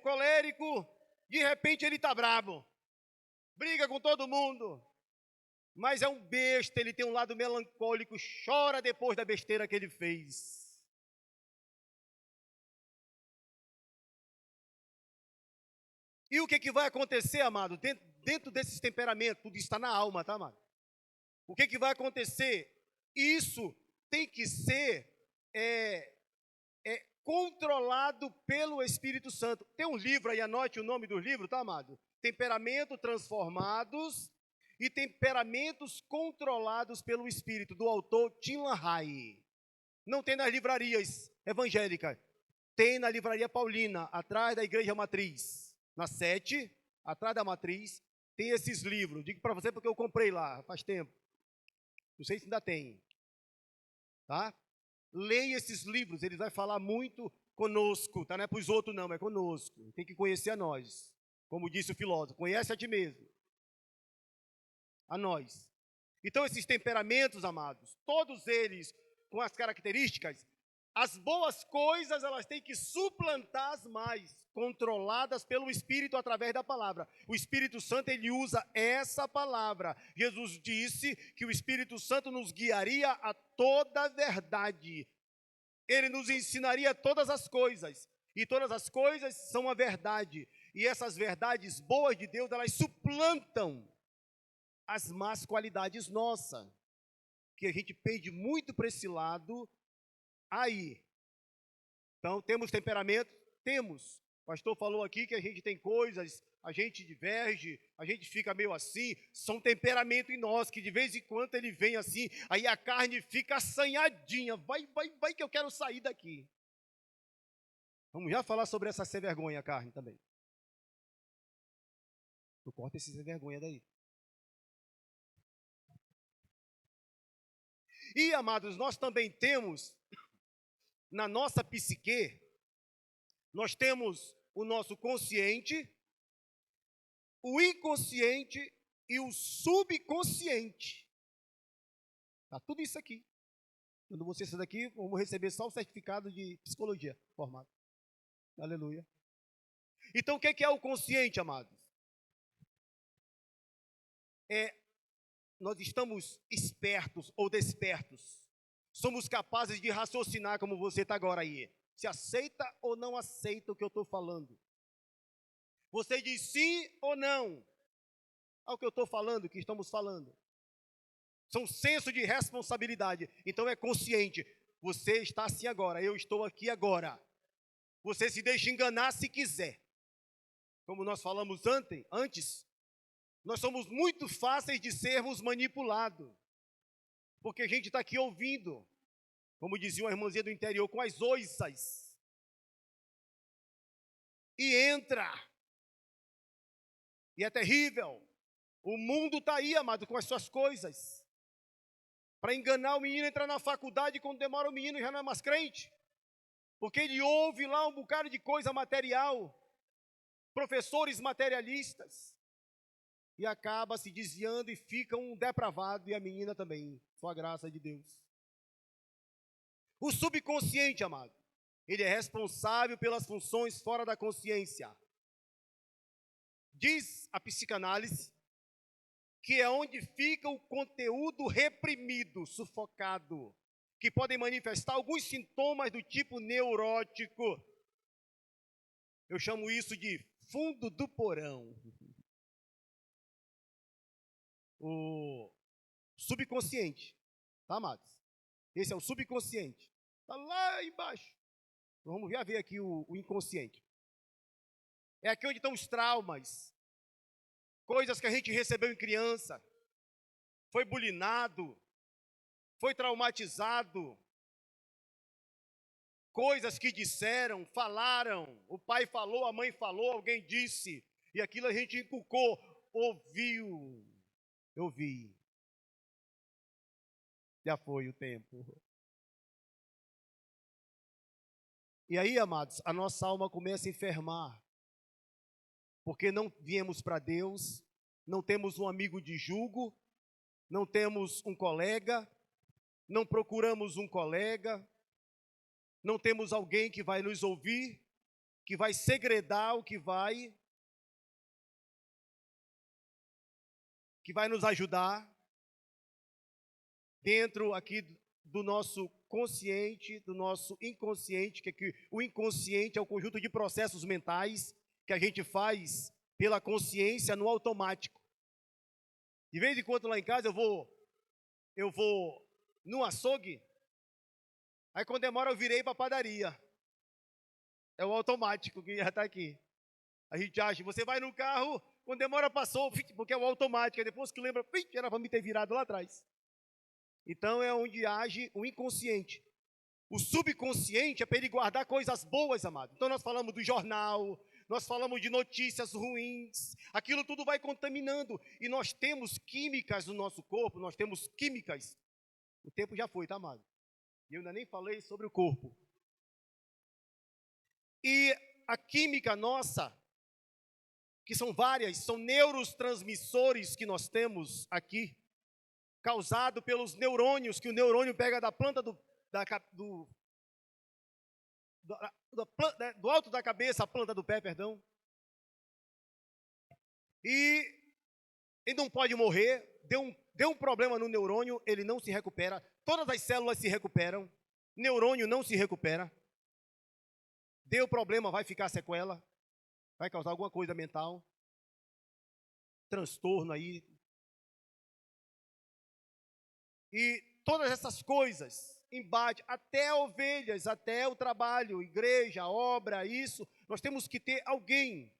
de repente ele está bravo. Briga com todo mundo. Mas é um besta, ele tem um lado melancólico, chora depois da besteira que ele fez. E o que vai acontecer, amado? Dentro desses temperamentos, tudo está na alma, tá, amado? O que vai acontecer? Isso tem que ser controlado pelo Espírito Santo. Tem um livro aí, anote o nome do livro, tá, amado? Temperamentos transformados e temperamentos controlados pelo Espírito, do autor Tim LaHaye. Não tem nas livrarias evangélicas. Tem na livraria Paulina, atrás da Igreja Matriz. Na 7, atrás da Matriz, tem esses livros. Digo para você porque eu comprei lá, faz tempo. Não sei se ainda tem. Tá? Leia esses livros, ele vai falar muito conosco. Tá? Não é para os outros não, é conosco. Tem que conhecer a nós. Como disse o filósofo, conhece a ti mesmo. A nós. Então esses temperamentos, amados, todos eles com as características, as boas coisas elas têm que suplantar as más, controladas pelo Espírito através da palavra. O Espírito Santo, ele usa essa palavra. Jesus disse que o Espírito Santo nos guiaria a toda a verdade. Ele nos ensinaria todas as coisas. E todas as coisas são a verdade. E essas verdades boas de Deus, elas suplantam as más qualidades nossas. Que a gente pende muito para esse lado aí. Então, temos temperamento? Temos. O pastor falou aqui que a gente tem coisas, a gente diverge, a gente fica meio assim. São temperamento em nós, que de vez em quando ele vem assim, aí a carne fica assanhadinha. Vai que eu quero sair daqui. Vamos já falar sobre essa sem vergonha, carne também. Tu corta esse sem vergonha daí. E, amados, nós também temos, na nossa psique, nós temos o nosso consciente, o inconsciente e o subconsciente. Está tudo isso aqui. Quando você sair daqui, vamos receber só o certificado de psicologia formado. Aleluia. Então, o que é o consciente, amados? Nós estamos espertos ou despertos. Somos capazes de raciocinar como você está agora aí. se aceita ou não aceita o que eu estou falando. Você diz sim ou não ao que eu estou falando, que estamos falando. São senso de responsabilidade. Então é consciente. Você está assim agora, eu estou aqui agora. Você se deixa enganar se quiser. Como nós falamos antes, nós somos muito fáceis de sermos manipulados. Porque a gente está aqui ouvindo, como dizia uma irmãzinha do interior, com as oiças. E entra. E é terrível. O mundo está aí, amado, com as suas coisas. Para enganar o menino, entrar na faculdade, quando demora o menino já não é mais crente. Porque ele ouve lá um bocado de coisa material. Professores materialistas. E acaba se desviando e fica um depravado, e a menina também. Só a graça de Deus. O subconsciente, amado, ele é responsável pelas funções fora da consciência. Diz a psicanálise que é onde fica o conteúdo reprimido, sufocado, que podem manifestar alguns sintomas do tipo neurótico. Eu chamo isso de fundo do porão. O subconsciente, tá, amados? Esse é o subconsciente. Está lá embaixo. Vamos ver aqui o inconsciente. É aqui onde estão os traumas. Coisas que a gente recebeu em criança. Foi bulinado. Foi traumatizado. Coisas que disseram, falaram. O pai falou, a mãe falou, alguém disse. E aquilo a gente inculcou. Ouviu. Eu vi. Já foi o tempo. E aí, amados, a nossa alma começa a enfermar. Porque não viemos para Deus, não temos um amigo de julgo, não temos um colega, não procuramos um colega, não temos alguém que vai nos ouvir, que vai segredar o que vai nos ajudar dentro aqui do nosso consciente, do nosso inconsciente, que o inconsciente é o conjunto de processos mentais que a gente faz pela consciência no automático. De vez em quando lá em casa eu vou no açougue, aí quando demora eu virei para a padaria. É o automático que já está aqui. A gente acha, você vai no carro, quando demora passou, porque é o automático, aí depois que lembra, era para me ter virado lá atrás. Então é onde age o inconsciente. O subconsciente é para ele guardar coisas boas, amado. Então nós falamos do jornal, nós falamos de notícias ruins, aquilo tudo vai contaminando. E nós temos químicas no nosso corpo, nós temos químicas. O tempo já foi, tá, amado? E eu ainda nem falei sobre o corpo. E a química nossa, que são várias, são neurotransmissores que nós temos aqui, causado pelos neurônios, que o neurônio pega da planta do alto da cabeça, a planta do pé, perdão. E ele não pode morrer, deu um problema no neurônio, ele não se recupera, todas as células se recuperam, neurônio não se recupera. Deu problema, vai ficar sequela, vai causar alguma coisa mental, transtorno aí. E todas essas coisas, embate, até ovelhas, até o trabalho, igreja, obra, isso, nós temos que ter alguém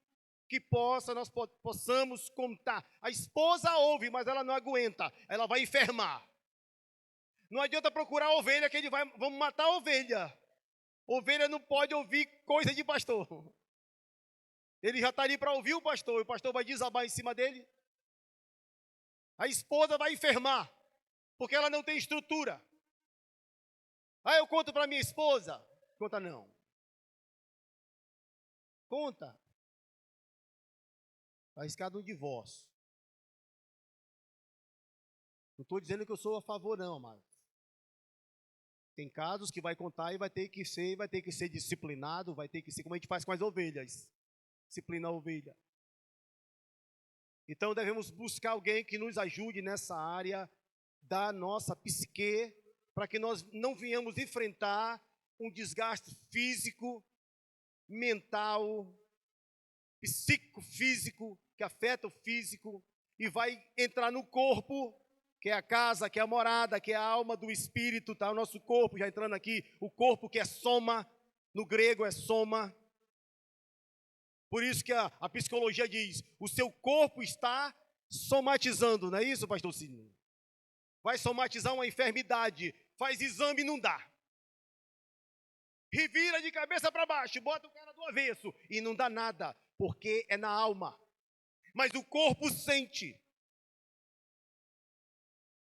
que nós possamos contar. A esposa ouve, mas ela não aguenta, ela vai enfermar. Não adianta procurar a ovelha, que vamos matar a ovelha. Ovelha não pode ouvir coisa de pastor. Ele já está ali para ouvir o pastor vai desabar em cima dele. A esposa vai enfermar, porque ela não tem estrutura. Ah, eu conto para minha esposa. Conta não. Conta. Vai arriscar de um divórcio. Não estou dizendo que eu sou a favor, não, amado. Tem casos que vai contar e vai ter que ser disciplinado, vai ter que ser como a gente faz com as ovelhas. Disciplina a ovelha. Então devemos buscar alguém que nos ajude nessa área da nossa psique, para que nós não venhamos enfrentar um desgaste físico, mental, psicofísico, que afeta o físico, e vai entrar no corpo, que é a casa, que é a morada, que é a alma do espírito, tá? O nosso corpo, já entrando aqui, o corpo que é soma, no grego é soma. Por isso que a psicologia diz, o seu corpo está somatizando, não é isso, pastor Sidney? Vai somatizar uma enfermidade, faz exame e não dá. Revira de cabeça para baixo, bota o cara do avesso e não dá nada, porque é na alma. Mas o corpo sente.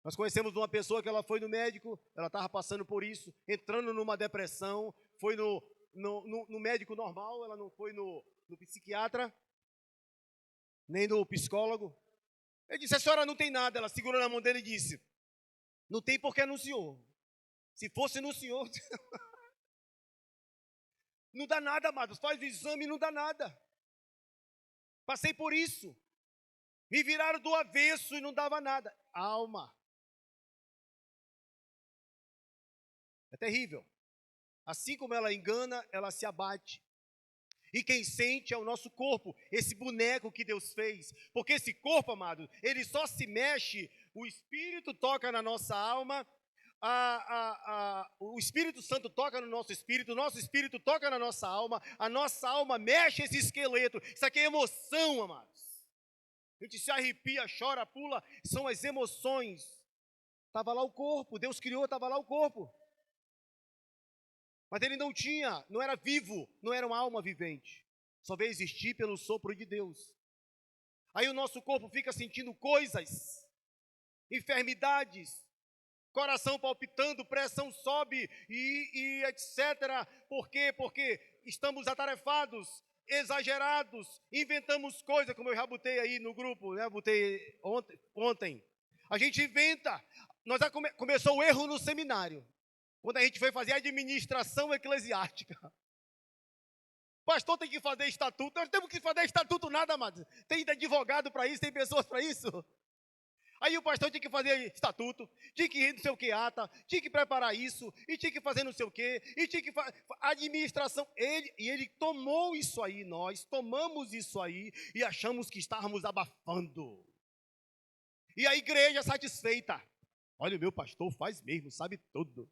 Nós conhecemos uma pessoa que ela foi no médico, ela estava passando por isso, entrando numa depressão, foi no médico normal, ela não foi no psiquiatra, nem no psicólogo. Ele disse, a senhora não tem nada. Ela segurou na mão dele e disse, não tem porque é no senhor. Se fosse no senhor, não dá nada, amados, faz o exame e não dá nada. Passei por isso, me viraram do avesso e não dava nada. Alma. É terrível. Assim como ela engana, ela se abate. E quem sente é o nosso corpo, esse boneco que Deus fez. Porque esse corpo, amado, ele só se mexe, o Espírito toca na nossa alma, o Espírito Santo toca no nosso espírito, o nosso espírito toca na nossa alma mexe esse esqueleto. Isso aqui é emoção, amados. A gente se arrepia, chora, pula, são as emoções. Estava lá o corpo, Deus criou, estava lá o corpo. Mas ele não era vivo, não era uma alma vivente. Só veio existir pelo sopro de Deus. Aí o nosso corpo fica sentindo coisas, enfermidades, coração palpitando, pressão sobe e etc. Por quê? Porque estamos atarefados, exagerados, inventamos coisas, como eu já botei aí no grupo, né? Botei ontem. A gente inventa. Começou o erro no seminário. Quando a gente foi fazer administração eclesiástica. Pastor tem que fazer estatuto. Nós temos que fazer estatuto nada, amados. Tem advogado para isso, tem pessoas para isso. Aí o pastor tinha que fazer estatuto, tinha que ir não sei o que ata, tinha que preparar isso, e tinha que fazer não sei o que, e tinha que fazer administração. Ele tomou isso aí, nós tomamos isso aí e achamos que estávamos abafando. E a igreja satisfeita. Olha, o meu pastor faz mesmo, sabe tudo.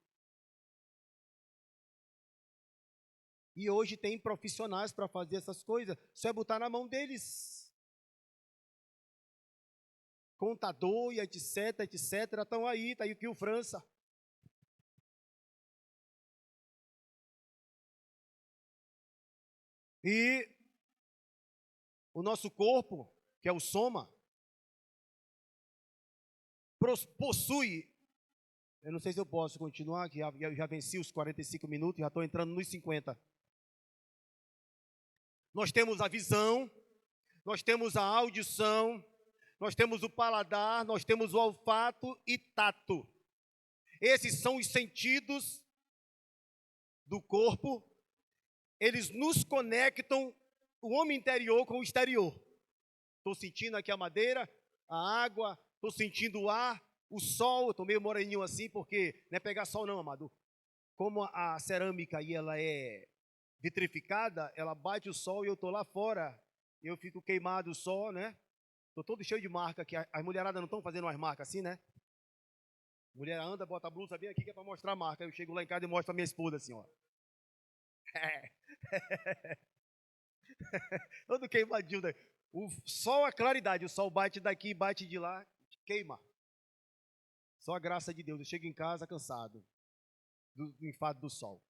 E hoje tem profissionais para fazer essas coisas, só é botar na mão deles. Contador e etc, estão aí, está aí o França. E o nosso corpo, que é o soma, possui, eu não sei se eu posso continuar, que já venci os 45 minutos, já estou entrando nos 50. Nós temos a visão, nós temos a audição, nós temos o paladar, nós temos o olfato e tato. Esses são os sentidos do corpo. Eles nos conectam, o homem interior com o exterior. Estou sentindo aqui a madeira, a água, estou sentindo o ar, o sol. Eu estou meio moreninho assim, porque não é pegar sol não, amado. Como a cerâmica aí, ela é vitrificada, ela bate o sol e eu estou lá fora. Eu fico queimado só, né? Estou todo cheio de marca aqui. As mulheradas não estão fazendo umas marcas assim, né? Mulher anda, bota a blusa bem aqui que é para mostrar a marca. Eu chego lá em casa e mostro para minha esposa assim, ó. Todo queimadinho. O sol, a claridade, o sol bate daqui, bate de lá, queima. Só a graça de Deus. Eu chego em casa cansado do enfado do sol.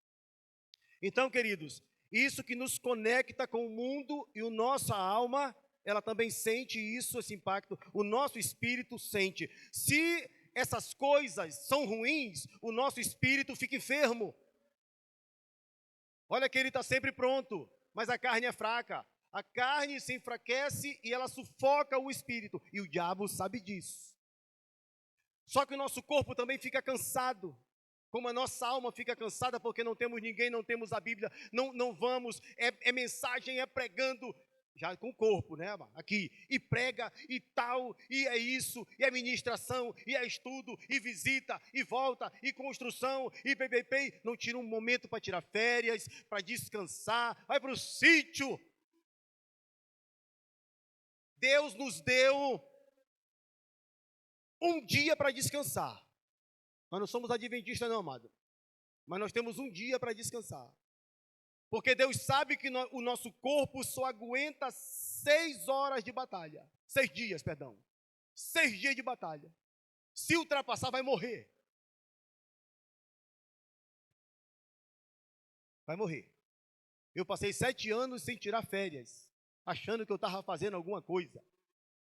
Então, queridos, isso que nos conecta com o mundo e a nossa alma, ela também sente isso, esse impacto. O nosso espírito sente. Se essas coisas são ruins, o nosso espírito fica enfermo. Olha que ele está sempre pronto, mas a carne é fraca. A carne se enfraquece e ela sufoca o espírito. E o diabo sabe disso. Só que o nosso corpo também fica cansado. Como a nossa alma fica cansada porque não temos ninguém, não temos a Bíblia, não vamos, é mensagem, é pregando. já com o corpo, né, aqui, e prega, e tal, e é isso, e é ministração, e é estudo, e visita, e volta, e construção, e PPP, não tira um momento para tirar férias, para descansar, vai para o sítio. Deus nos deu um dia para descansar. Nós não somos adventistas não, amado, mas nós temos um dia para descansar. Porque Deus sabe que o nosso corpo só aguenta 6 horas de batalha. 6 dias, perdão. 6 dias de batalha. Se ultrapassar, vai morrer. Vai morrer. Eu passei 7 anos sem tirar férias, achando que eu estava fazendo alguma coisa.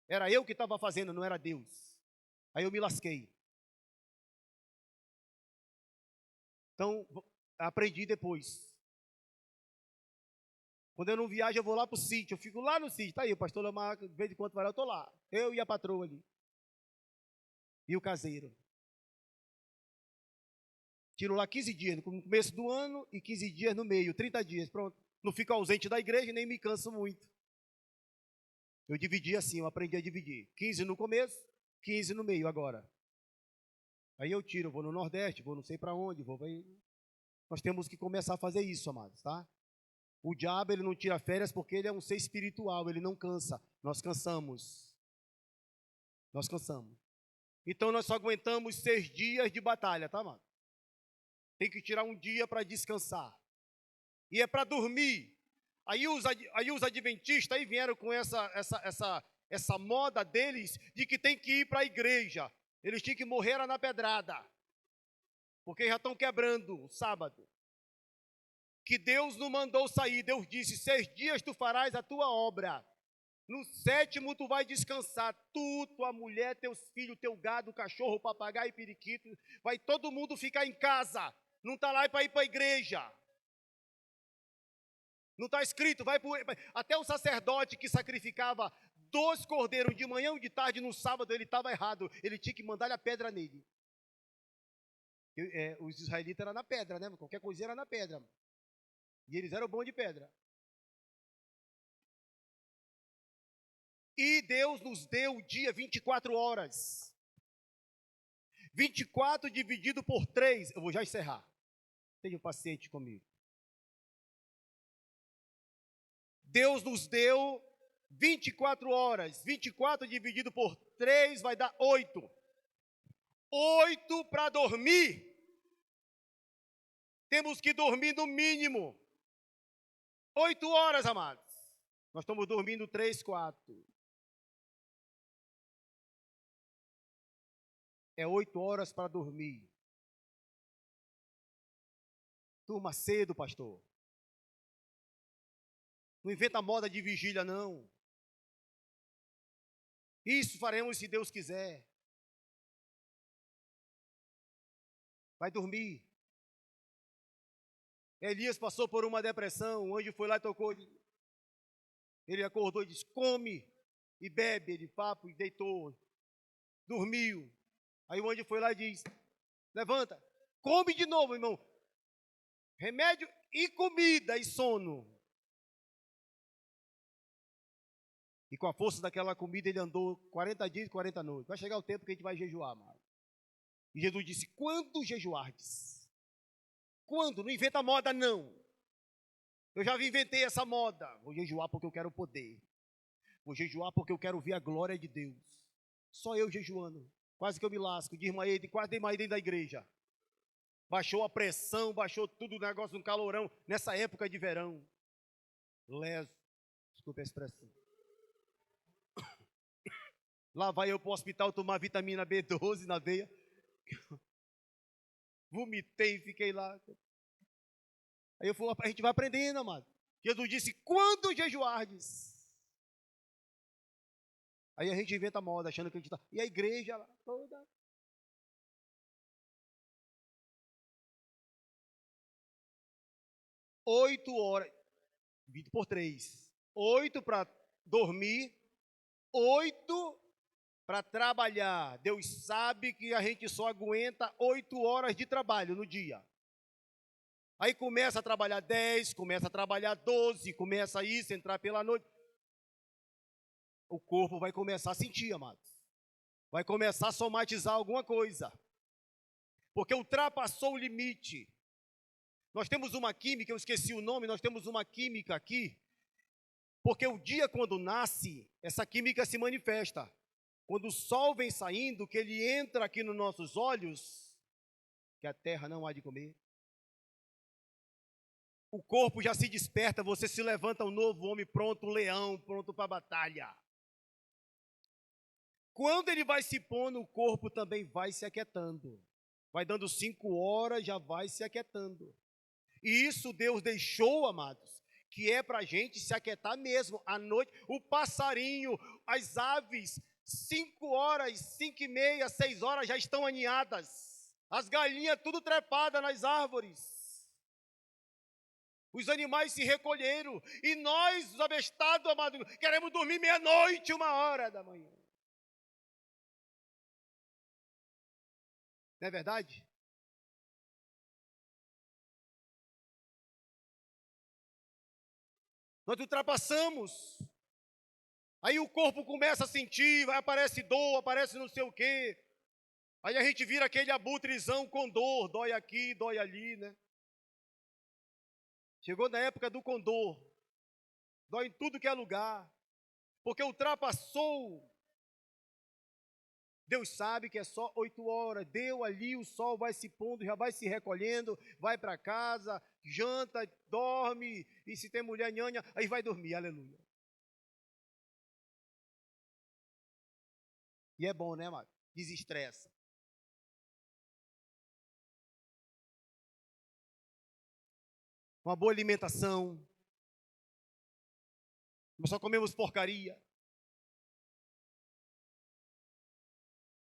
Era eu que estava fazendo, não era Deus. Aí eu me lasquei. Então, aprendi depois. Quando eu não viajo, eu vou lá para o sítio. Eu fico lá no sítio. Está aí, o pastor Lamar, de vez em quando vai lá, eu estou lá. Eu e a patroa ali. E o caseiro. Tiro lá 15 dias no começo do ano e 15 dias no meio, 30 dias, pronto. Não fico ausente da igreja e nem me canso muito. Eu dividi assim, eu aprendi a dividir. 15 no começo, 15 no meio agora. Aí eu tiro, vou no Nordeste, vou não sei para onde, vou... Nós temos que começar a fazer isso, amados, tá? O diabo, ele não tira férias porque ele é um ser espiritual, ele não cansa. Nós cansamos. Nós cansamos. Então nós só aguentamos 6 dias de batalha, tá, mano? Tem que tirar um dia para descansar. E é para dormir. Aí os adventistas aí vieram com essa moda deles de que tem que ir para a igreja. Eles tinham que morrer na pedrada. Porque já estão quebrando o sábado. Que Deus não mandou sair. Deus disse, 6 dias tu farás a tua obra. No 7º tu vai descansar. Tu, tua mulher, teus filhos, teu gado, cachorro, papagaio e periquito. Vai todo mundo ficar em casa. Não está lá para ir para a igreja. Não está escrito, até o sacerdote que sacrificava 2 cordeiros de manhã e de tarde no sábado, ele estava errado. Ele tinha que mandar a pedra nele. Os israelitas eram na pedra, né? Qualquer coisinha era na pedra. E eles eram bons de pedra. E Deus nos deu o dia 24 horas. 24 dividido por 3. Eu vou já encerrar. Tenha paciente comigo. Deus nos deu 24 horas. 24 dividido por 3 vai dar 8. 8 para dormir. Temos que dormir no mínimo 8 horas, amados. Nós estamos dormindo 3, 4. É 8 horas para dormir. Durma cedo, pastor. Não inventa moda de vigília, não. Isso faremos se Deus quiser. Vai dormir. Elias passou por uma depressão, o anjo foi lá e tocou. Ele acordou e disse, come e bebe. Ele papo e deitou. Dormiu. Aí o anjo foi lá e disse, levanta, come de novo, irmão. Remédio e comida e sono. E com a força daquela comida ele andou 40 dias e 40 noites. Vai chegar o tempo que a gente vai jejuar, amado. E Jesus disse, quando jejuardes? Quando? Não inventa moda, não. Eu já inventei essa moda. Vou jejuar porque eu quero poder. Vou jejuar porque eu quero ver a glória de Deus. Só eu jejuando. Quase que eu me lasco. Quase desmaiei dentro da igreja. Baixou a pressão, baixou tudo o negócio no calorão. Nessa época de verão. Leso. Desculpe a expressão. Lá vai eu para o hospital tomar vitamina B12 na veia. Vomitei e fiquei lá. Aí a gente vai aprendendo, amado. Jesus disse, quando jejuardes? Aí a gente inventa moda, achando que a gente está... E a igreja lá toda... 8 horas, dividido por 3. 8 para dormir, 8 para trabalhar. Deus sabe que a gente só aguenta 8 horas de trabalho no dia. Aí começa a trabalhar 10, começa a trabalhar 12, começa isso, entrar pela noite. o corpo vai começar a sentir, amados. Vai começar a somatizar alguma coisa. Porque ultrapassou o limite. Nós temos uma química, eu esqueci o nome, nós temos uma química aqui. Porque o dia quando nasce, essa química se manifesta. Quando o sol vem saindo, que ele entra aqui nos nossos olhos, que a terra não há de comer. O corpo já se desperta, você se levanta um novo homem pronto, um leão, pronto para a batalha. Quando ele vai se pondo, o corpo também vai se aquietando. Vai dando 5 horas, já vai se aquietando. E isso Deus deixou, amados, que é para a gente se aquietar mesmo. À noite, o passarinho, as aves, 5 horas, 5h30, 6 horas já estão aninhadas. As galinhas tudo trepadas nas árvores. Os animais se recolheram. E nós, os abestados, amados, queremos dormir meia-noite, 1h da manhã. Não é verdade? Nós ultrapassamos. Aí o corpo começa a sentir, vai aparece dor, aparece não sei o quê. Aí a gente vira aquele abutrezão com dor, dói aqui, dói ali, né? Chegou na época do condor, dói em tudo que é lugar, porque ultrapassou. Deus sabe que é só 8 horas, deu ali, o sol vai se pondo, já vai se recolhendo, vai para casa, janta, dorme, e se tem mulher nhanha, aí vai dormir, aleluia. E é bom, né, amado? Desestressa. Uma boa alimentação. Nós só comemos porcaria.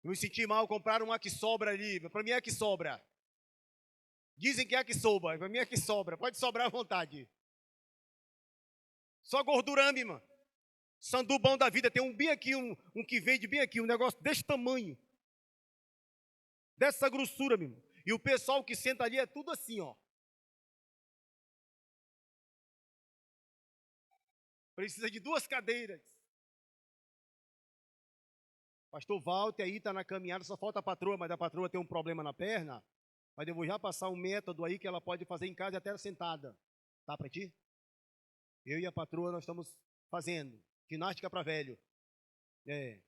Eu me senti mal, compraram uma que sobra ali. Para mim é que sobra. Dizem que é que sobra, para mim é que sobra. Pode sobrar à vontade. Só gordurame, mano. Sandubão da vida. Tem um bem aqui, um que vende bem aqui, um negócio desse tamanho. Dessa grossura, meu irmão. E o pessoal que senta ali é tudo assim, ó. Precisa de 2 cadeiras. Pastor Walter aí está na caminhada, só falta a patroa, mas a patroa tem um problema na perna. Mas eu vou já passar um método aí que ela pode fazer em casa até sentada. Tá para ti? Eu e a patroa nós estamos fazendo. Ginástica para velho. É.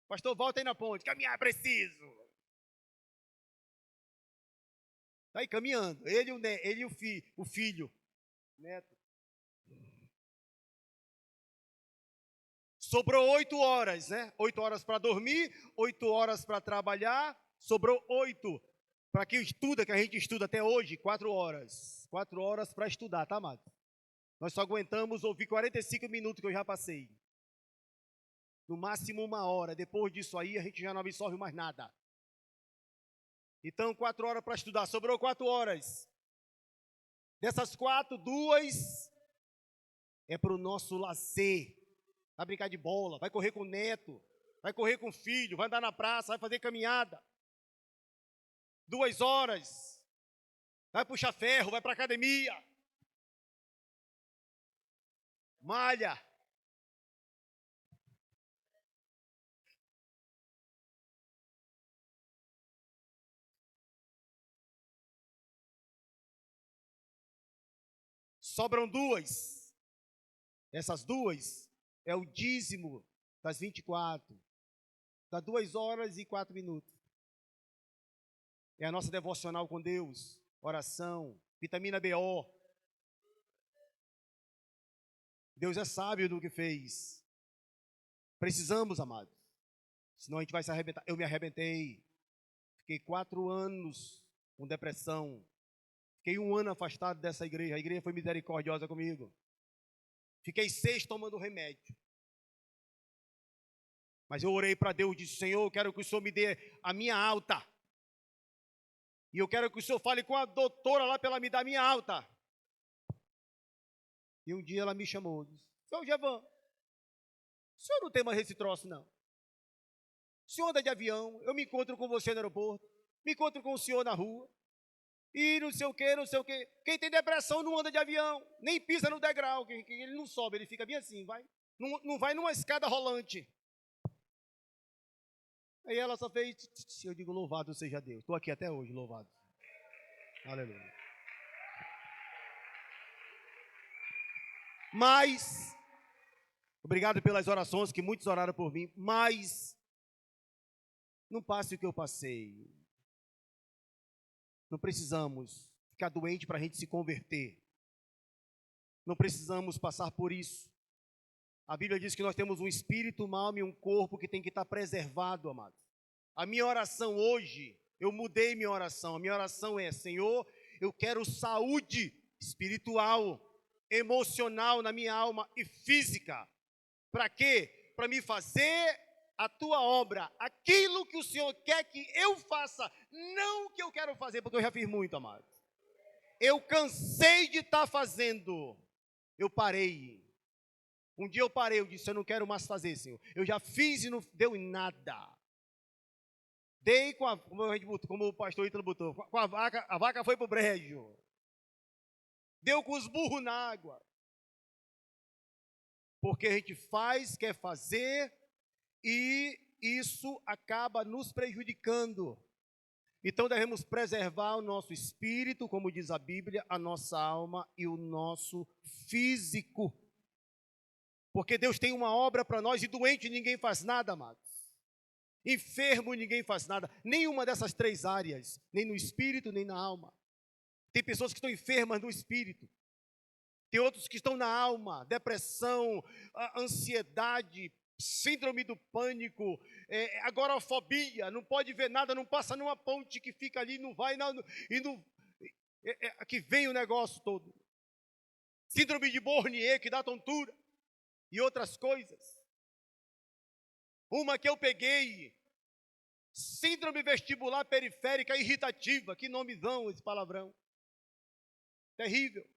Pastor Walter aí na ponte. Caminhar é preciso. Está aí caminhando. Ele e o filho. Neto. Sobrou 8 horas, né? 8 horas para dormir, 8 horas para trabalhar, sobrou 8 para quem estuda, que a gente estuda até hoje, 4 horas. 4 horas para estudar, tá, amado? Nós só aguentamos ouvir 45 minutos que eu já passei. No máximo 1 hora. Depois disso aí, a gente já não absorve mais nada. Então, 4 horas para estudar, sobrou 4 horas. Dessas 4, 2 é para o nosso lazer. Vai brincar de bola, vai correr com o neto, vai correr com o filho, vai andar na praça, vai fazer caminhada. 2 horas, vai puxar ferro, vai para academia. Malha. Sobram 2. Essas 2 é o dízimo das 24. Dá 2 horas e 4 minutos. É a nossa devocional com Deus, oração, vitamina BO. Deus é sábio no que fez. Precisamos, amados. Senão a gente vai se arrebentar. Eu me arrebentei. Fiquei 4 anos com depressão. Fiquei 1 ano afastado dessa igreja. A igreja foi misericordiosa comigo. Fiquei 6 tomando remédio. Mas eu orei para Deus e disse: Senhor, eu quero que o Senhor me dê a minha alta. E eu quero que o Senhor fale com a doutora lá para ela me dar a minha alta. E um dia ela me chamou. Disse: Senhor Jevan, o senhor não tem mais esse troço, não. O senhor anda de avião, eu me encontro com você no aeroporto, me encontro com o senhor na rua. E não sei o quê, não sei o quê. Quem tem depressão não anda de avião, nem pisa no degrau, ele não sobe, ele fica bem assim, vai. Não vai numa escada rolante. Aí ela só fez, eu digo, louvado seja Deus. Estou aqui até hoje, louvado. Aleluia. Mas, obrigado pelas orações, que muitos oraram por mim, mas não passe o que eu passei. Não precisamos ficar doente para a gente se converter. Não precisamos passar por isso. A Bíblia diz que nós temos um espírito, uma alma e um corpo que tem que estar preservado, amados. A minha oração hoje, eu mudei minha oração. A minha oração é, Senhor, eu quero saúde espiritual, emocional na minha alma e física. Para quê? Para me fazer a tua obra, aquilo que o Senhor quer que eu faça, não o que eu quero fazer, porque eu já fiz muito, amado. Eu cansei de estar fazendo, eu parei. Um dia eu parei, eu disse, eu não quero mais fazer, Senhor. Eu já fiz e não deu em nada. Dei com a, como o pastor Ítalo botou, com a vaca foi para o brejo. Deu com os burros na água. Porque a gente faz, quer fazer, e isso acaba nos prejudicando. Então devemos preservar o nosso espírito, como diz a Bíblia, a nossa alma e o nosso físico. Porque Deus tem uma obra para nós e doente ninguém faz nada, amados. Enfermo ninguém faz nada. Nenhuma dessas três áreas, nem no espírito, nem na alma. Tem pessoas que estão enfermas no espírito. Tem outros que estão na alma, depressão, ansiedade, síndrome do pânico, agorafobia, não pode ver nada, não passa numa ponte que fica ali, não vai, que vem o negócio todo. Síndrome de Bornier, que dá tontura, e outras coisas. Uma que eu peguei, síndrome vestibular periférica irritativa, que nomezão esse palavrão. Terrível.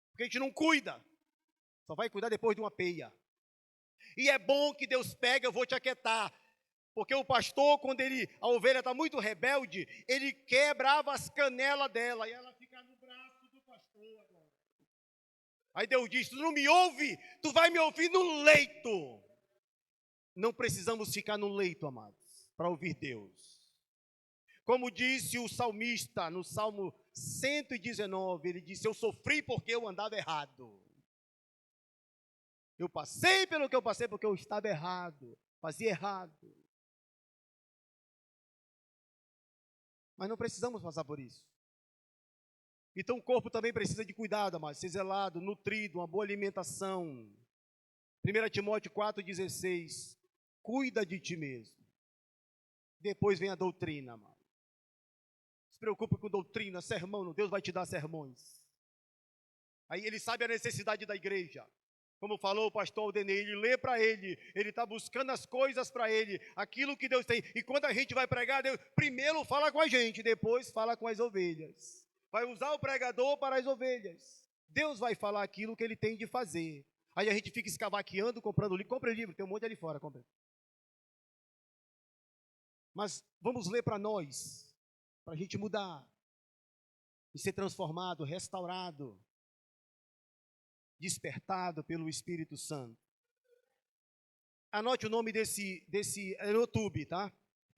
Porque a gente não cuida, só vai cuidar depois de uma peia. E é bom que Deus pega, eu vou te aquietar. Porque o pastor, quando a ovelha está muito rebelde, ele quebrava as canelas dela, e ela fica no braço do pastor agora. Aí Deus diz, tu não me ouve, tu vai me ouvir no leito. Não precisamos ficar no leito, amados, para ouvir Deus. Como disse o salmista no Salmo 119, ele disse, eu sofri porque eu andava errado. Eu passei pelo que eu passei porque eu estava errado, fazia errado. Mas não precisamos passar por isso. Então o corpo também precisa de cuidado, amados, ser zelado, nutrido, uma boa alimentação. 1 Timóteo 4,16, cuida de ti mesmo. Depois vem a doutrina, amado. Se preocupe com doutrina, sermão, Deus vai te dar sermões. Aí ele sabe a necessidade da igreja. Como falou o pastor Aldenei, ele lê para ele está buscando as coisas para ele, aquilo que Deus tem. E quando a gente vai pregar, Deus primeiro fala com a gente, depois fala com as ovelhas. Vai usar o pregador para as ovelhas. Deus vai falar aquilo que ele tem de fazer. Aí a gente fica escavaqueando, comprando livro. Compre livro, tem um monte ali fora, compre. Mas vamos ler para nós, para a gente mudar e ser transformado, restaurado, despertado pelo Espírito Santo. Anote o nome desse é no YouTube, tá?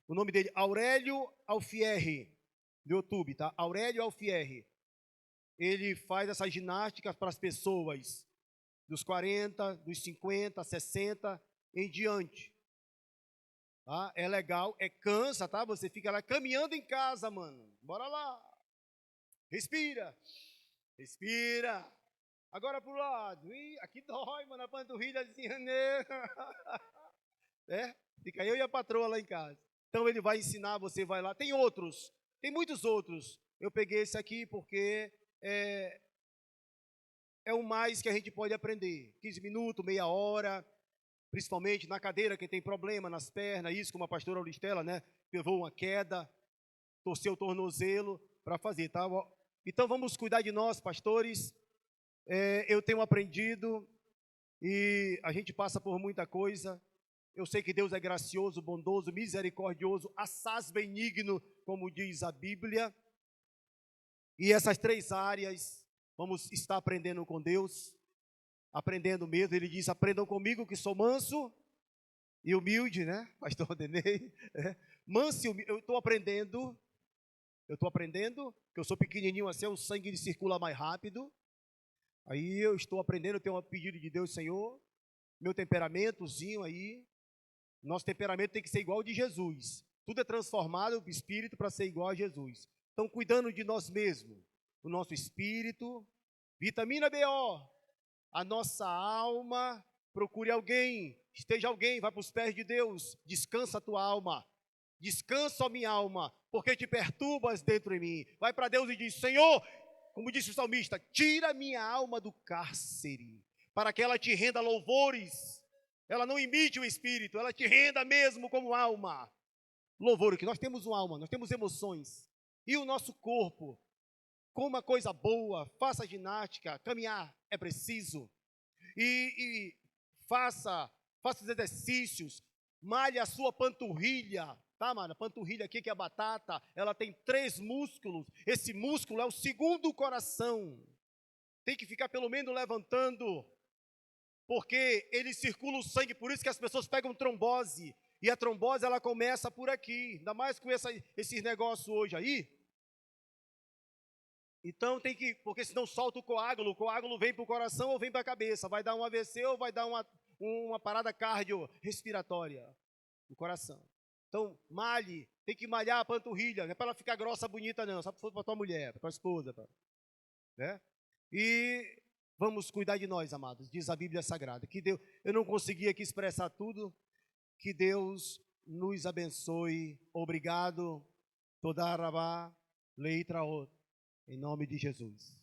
O nome dele, Aurélio Alfierre, do YouTube, tá? Aurélio Alfierre. Ele faz essas ginásticas para as pessoas dos 40, dos 50, 60 em diante. Tá? É legal, cansa, tá? Você fica lá caminhando em casa, mano. Bora lá. Respira. Respira. Agora pro lado. Ih, aqui dói, mano, a panturrilha assim, fica eu e a patroa lá em casa. Então ele vai ensinar, você vai lá. Tem outros, tem muitos outros. Eu peguei esse aqui porque é o mais que a gente pode aprender. 15 minutos, meia hora, principalmente na cadeira, quem tem problema nas pernas, isso como a pastora Auristela, né? Levou uma queda, torceu o tornozelo para fazer, tá? Então vamos cuidar de nós, pastores. Eu tenho aprendido e a gente passa por muita coisa. Eu sei que Deus é gracioso, bondoso, misericordioso, assaz benigno, como diz a Bíblia. E essas 3 áreas, vamos estar aprendendo com Deus, aprendendo mesmo. Ele diz, aprendam comigo que sou manso e humilde, né? Pastor Denei. Manso e humilde, eu estou aprendendo, que eu sou pequenininho assim, o sangue circula mais rápido. Aí eu estou aprendendo, eu tenho um pedido de Deus, Senhor, meu temperamentozinho aí, nosso temperamento tem que ser igual ao de Jesus. Tudo é transformado o espírito para ser igual a Jesus. Então, cuidando de nós mesmos, o nosso espírito, vitamina BO, a nossa alma, procure alguém, esteja alguém, vai para os pés de Deus, descansa a tua alma, descansa a minha alma, porque te perturbas dentro de mim. Vai para Deus e diz, Senhor, como disse o salmista, tira minha alma do cárcere, para que ela te renda louvores, ela não imite o espírito, ela te renda mesmo como alma. Louvor, que nós temos uma alma, nós temos emoções, e o nosso corpo, coma coisa boa, faça ginástica, caminhar é preciso, e faça os exercícios, malhe a sua panturrilha, tá, mano? A panturrilha aqui, que é a batata, ela tem 3 músculos, esse músculo é o segundo coração, tem que ficar pelo menos levantando, porque ele circula o sangue, por isso que as pessoas pegam trombose, e a trombose ela começa por aqui, ainda mais com esses negócios hoje aí. Então tem que, porque senão solta o coágulo vem para o coração ou vem para a cabeça, vai dar um AVC ou vai dar uma parada cardiorrespiratória no coração. Então malhe, tem que malhar a panturrilha, não é para ela ficar grossa, bonita não, só para tua mulher, para tua esposa, né? E vamos cuidar de nós, amados, diz a Bíblia Sagrada, que Deus, eu não consegui aqui expressar tudo, que Deus nos abençoe, obrigado, toda arabá, leitra outro. Em nome de Jesus.